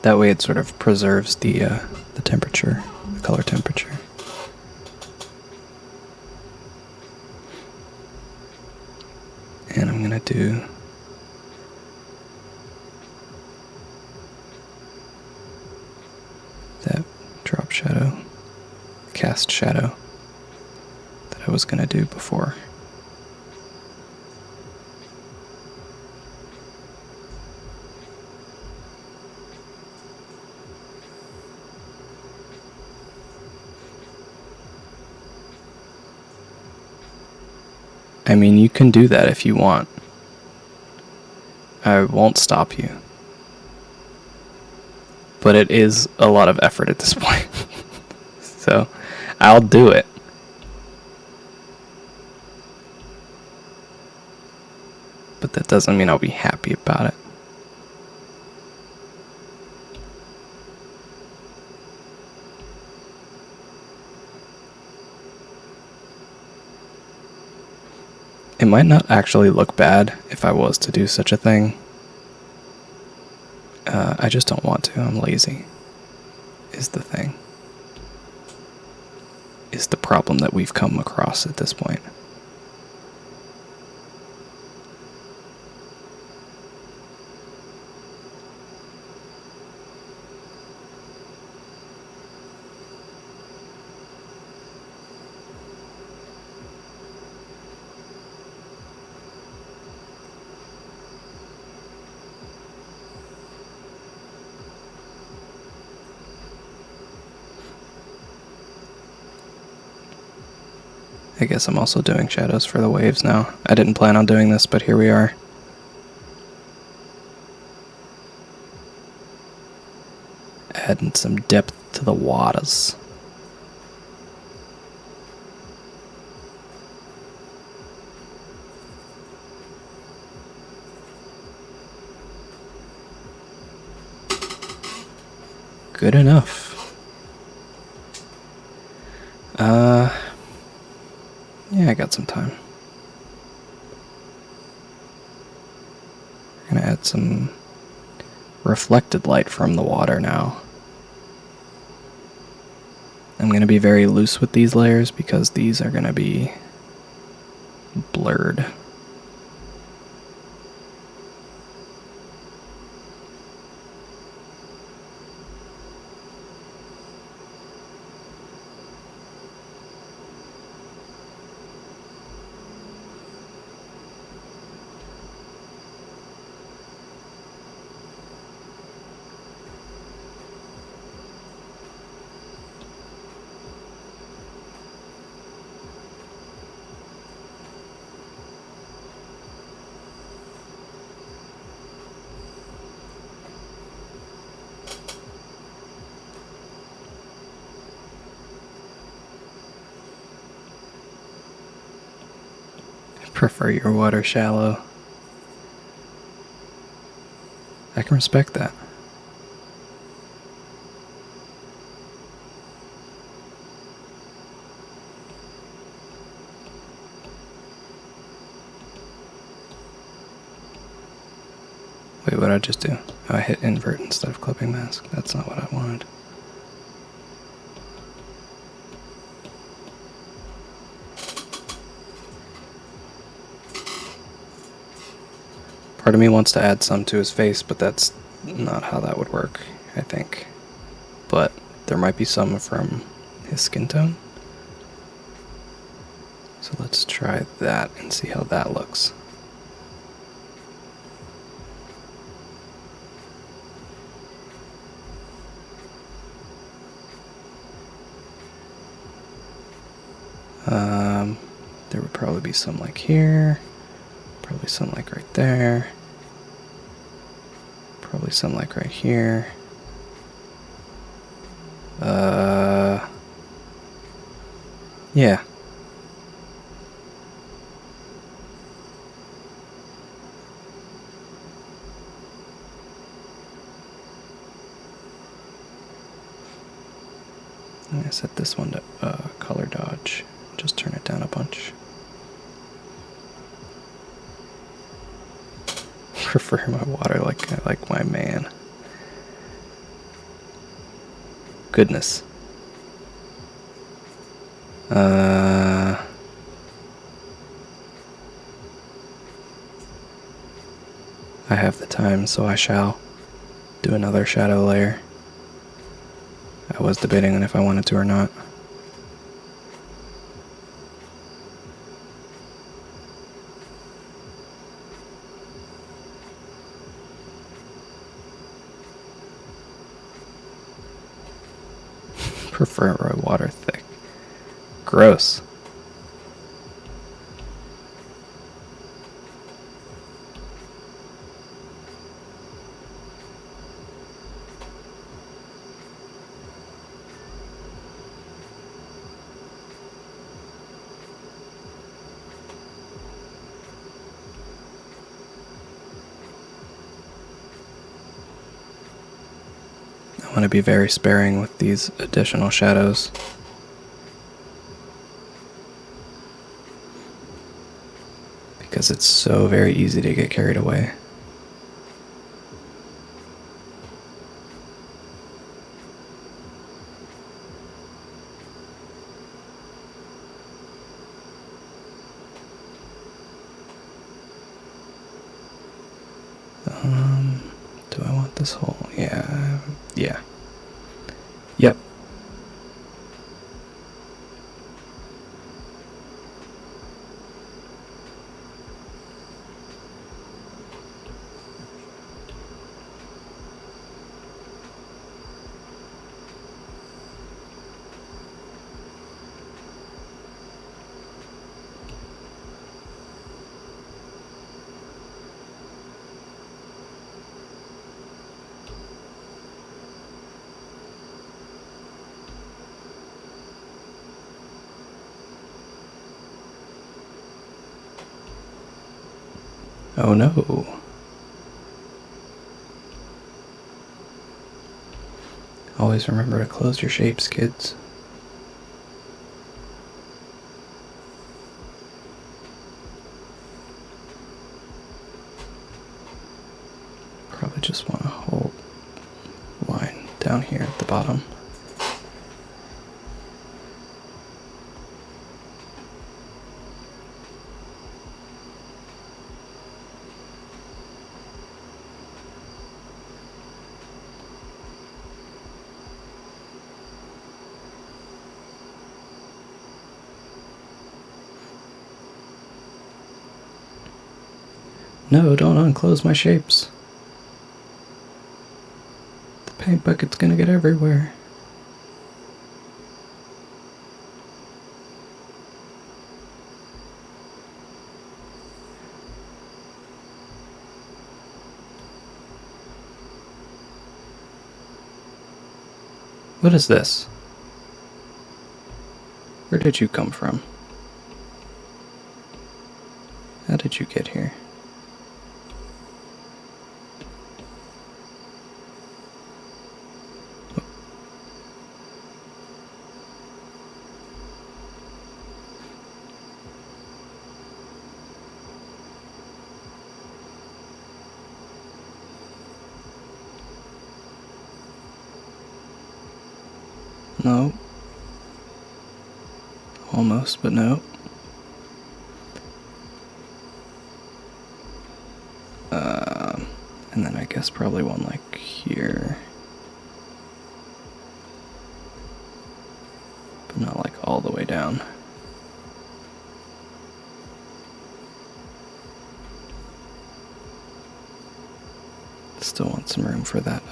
That way it sort of preserves the temperature, the color temperature. do that drop shadow, cast shadow that I was going to do before. I mean, you can do that if you want. I won't stop you. But it is a lot of effort at this point. So, I'll do it. But that doesn't mean I'll be happy about it. It might not actually look bad if I was to do such a thing. I just don't want to. I'm lazy. Is the thing. Is the problem that we've come across at this point. I guess I'm also doing shadows for the waves now. I didn't plan on doing this, but here we are. Adding some depth to the waters. Good enough. Yeah, I got some time. I'm gonna add some reflected light from the water now. I'm gonna be very loose with these layers because these are gonna be blurred. Prefer your water shallow. I can respect that. Wait, what did I just do? Oh, I hit invert instead of clipping mask. That's not what I wanted. Part of me wants to add some to his face, but that's not how that would work, I think. But there might be some from his skin tone. So let's try that and see how that looks. There would probably be some like here, probably some like right there, probably some like right here. Yeah. I'm gonna set this one to color dodge. Just turn it down a bunch. Prefer my water like I like my man. Goodness. time, so I shall do another shadow layer. I was debating on if I wanted to or not. Prefer water thick. Gross. I want to be very sparing with these additional shadows. Because it's so very easy to get carried away. Do I want this whole? Yeah. Yep. Oh no. Always remember to close your shapes, kids. Probably just want a whole line down here at the bottom. No, don't unclose my shapes. The paint bucket's gonna get everywhere. What is this? Where did you come from? How did you get here? No. Almost, but no. And then I guess probably one like here. But not like all the way down. Still want some room for that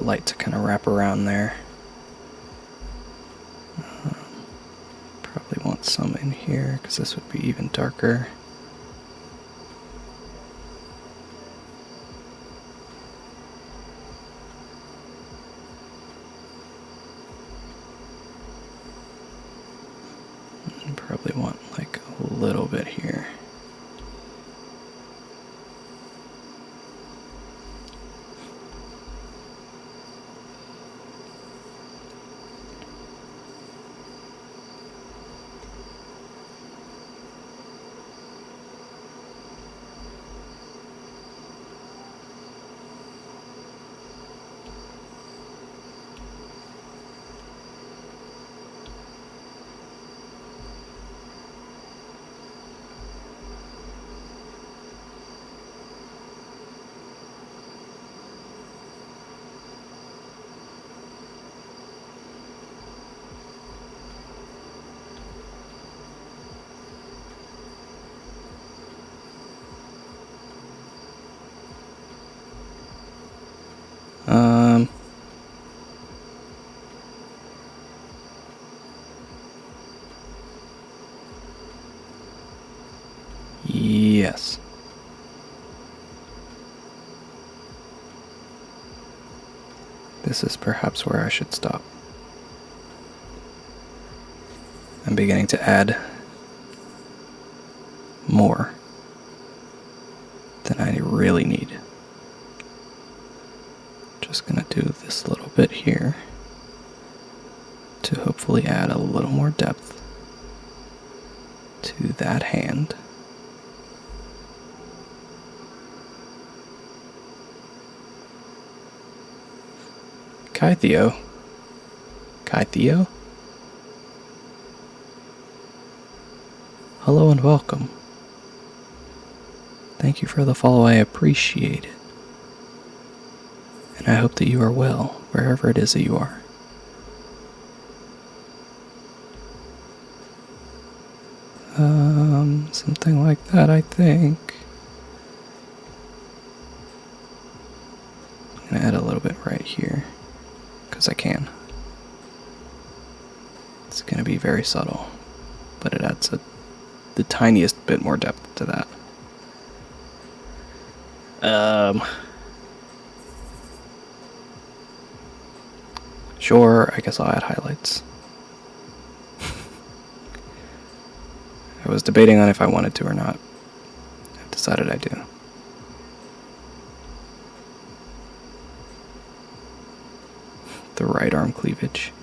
light to kind of wrap around there. Probably want some in here because this would be even darker. And probably want like a little bit here. Yes. This is perhaps where I should stop. I'm beginning to add more than I really need. Just gonna do this little bit here to hopefully add a little more depth to that hand. Kytheo? Kytheo? Hello and welcome. Thank you for the follow, I appreciate it. And I hope that you are well, wherever it is that you are. Something like that, I think. I'm gonna add a little bit right here, because I can. It's gonna be very subtle, but it adds the tiniest bit more depth to that. Sure, I guess I'll add highlights. I was debating on if I wanted to or not. I've decided I do. The right arm cleavage.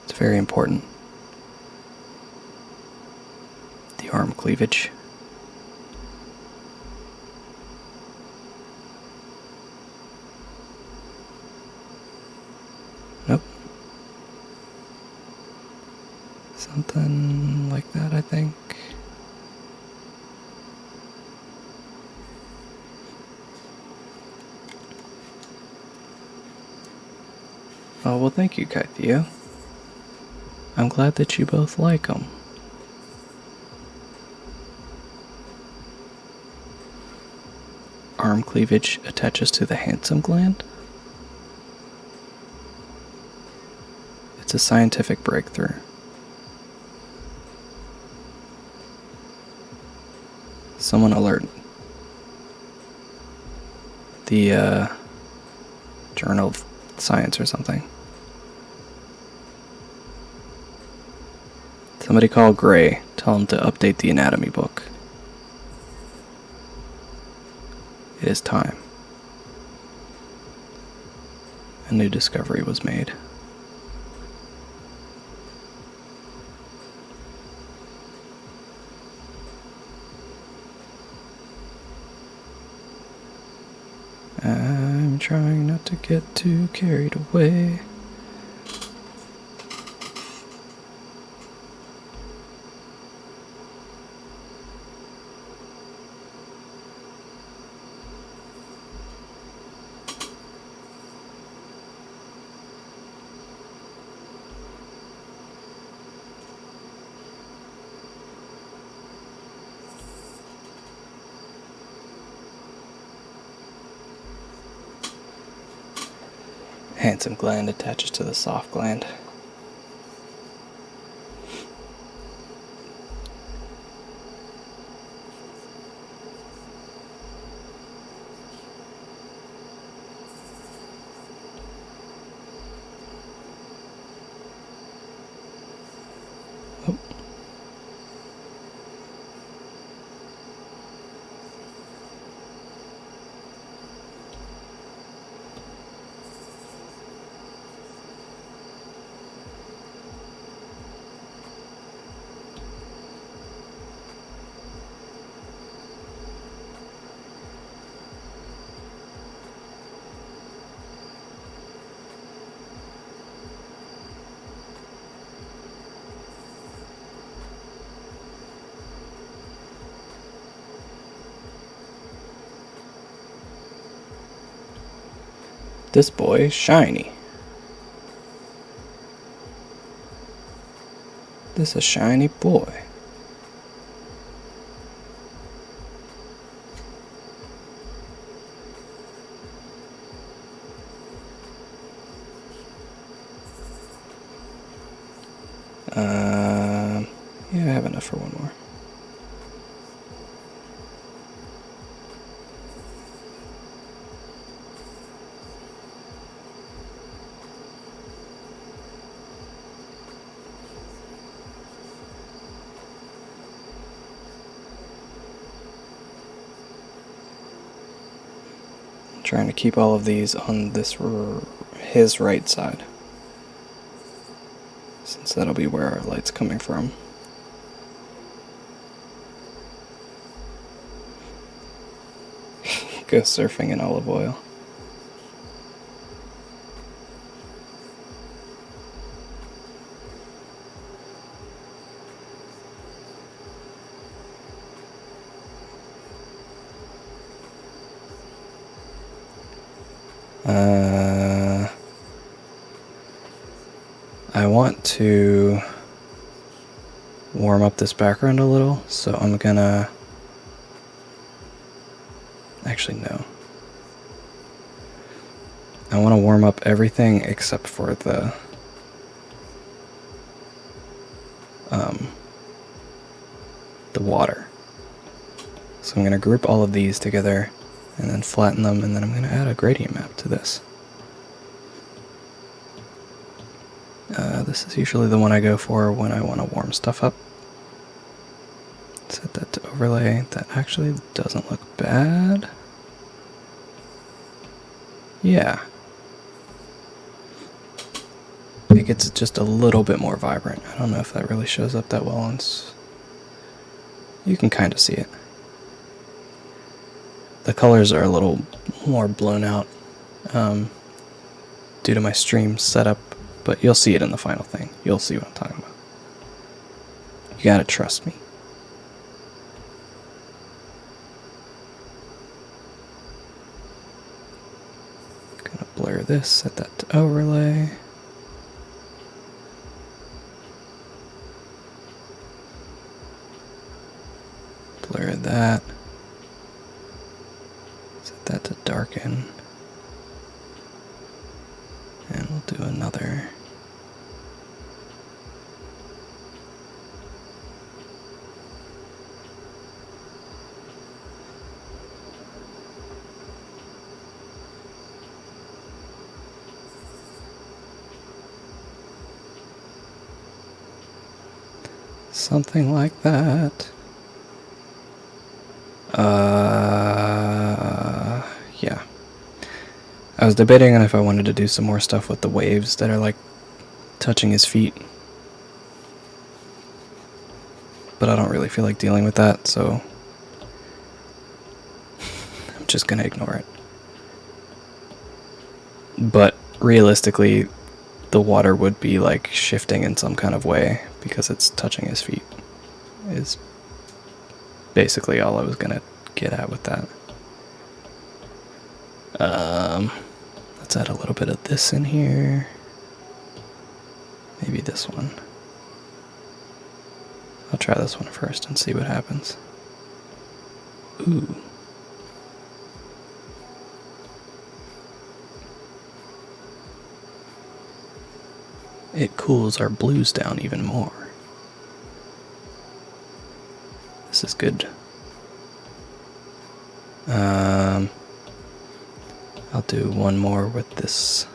It's very important. The arm cleavage. Nope. Something like that, I think. Oh, well, thank you, Kytheo. I'm glad that you both like them. Arm cleavage attaches to the handsome gland? It's a scientific breakthrough. Someone alert the Journal of Science or something. Somebody call Gray. Tell him to update the anatomy book. It is time. A new discovery was made. I'm trying not to get too carried away. Handsome gland attaches to the soft gland. Oh. This boy is shiny. This is a shiny boy. Yeah, I have enough for one more. I'm trying to keep all of these on his right side, since that'll be where our light's coming from. Go surfing in olive oil. I want to warm up this background a little, so I'm gonna... Actually, no. I want to warm up everything except for the water. So I'm going to group all of these together and then flatten them, and then I'm going to add a gradient map to this. This is usually the one I go for when I want to warm stuff up. Set that to overlay. That actually doesn't look bad. Yeah. It gets just a little bit more vibrant. I don't know if that really shows up that well on... You can kind of see it. The colors are a little more blown out due to my stream setup, but you'll see it in the final thing. You'll see what I'm talking about. You gotta trust me. Gonna blur this, set that to overlay. Blur that. Set that to darken. And we'll do another. Something like that. Yeah. I was debating on if I wanted to do some more stuff with the waves that are like touching his feet. But I don't really feel like dealing with that, so I'm just gonna ignore it. But realistically, the water would be like shifting in some kind of way because it's touching his feet, is basically all I was gonna get at with that. Let's add a little bit of this in here. Maybe this one. I'll try this one first and see what happens. Ooh. It cools our blues down even more. This is good. I'll do one more with this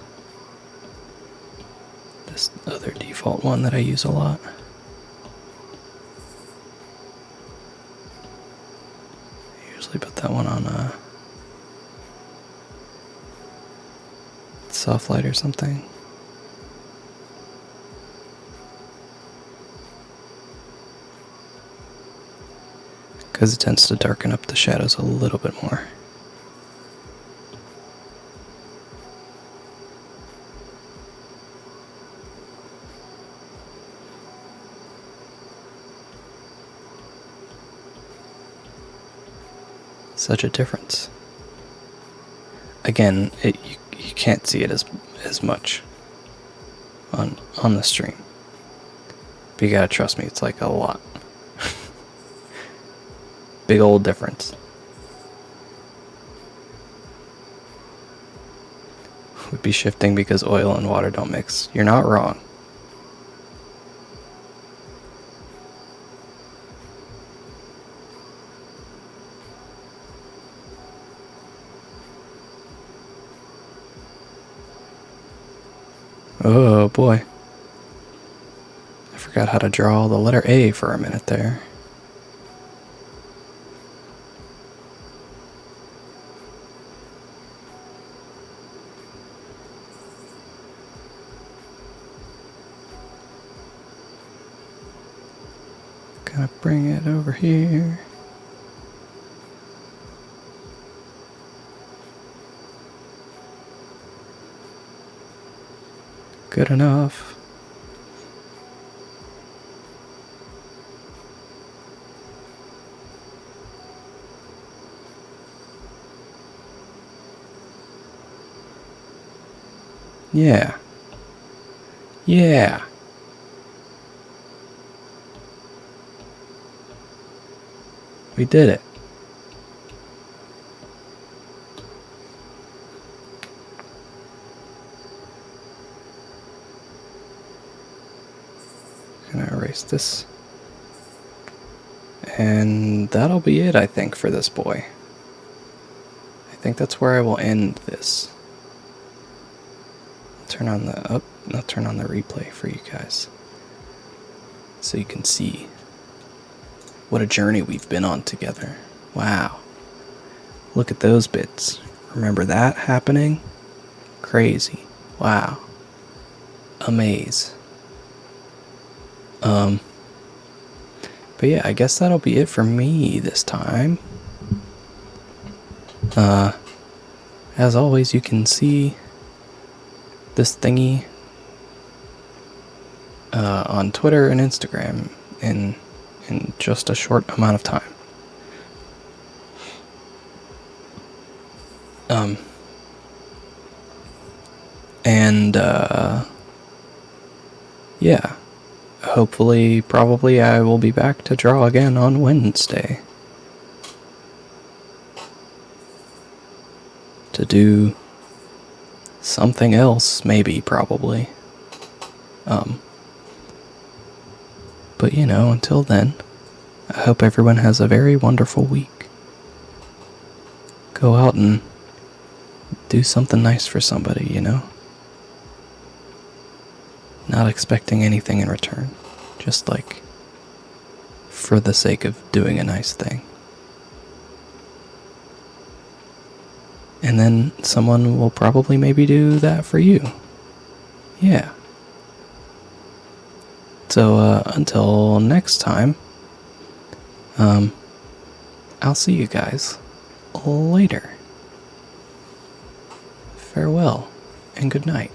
other default one that I use a lot. I usually put that one on soft light or something. Because it tends to darken up the shadows a little bit more. Such a difference. Again, you can't see it as much on the stream. But you gotta trust me, it's like a lot. Big old difference. Would be shifting because oil and water don't mix. You're not wrong. Oh boy. I forgot how to draw the letter A for a minute there. Gonna bring it over here. Good enough. Yeah. Yeah. We did it. Gonna erase this. And that'll be it, I think, for this boy. I think that's where I will end this. Turn on the I'll turn on the replay for you guys, so you can see what a journey we've been on together. Wow. Look at those bits. Remember that happening? Crazy. Wow. Amaze. But yeah, I guess that'll be it for me this time. As always, you can see this thingy on Twitter and Instagram in just a short amount of time. Yeah, hopefully, probably I will be back to draw again on Wednesday to do something else, maybe, probably. But you know, until then, I hope everyone has a very wonderful week. Go out and do something nice for somebody, you know? Not expecting anything in return. Just like, for the sake of doing a nice thing. And then someone will probably maybe do that for you. Yeah. So, until next time, I'll see you guys later. Farewell, and good night.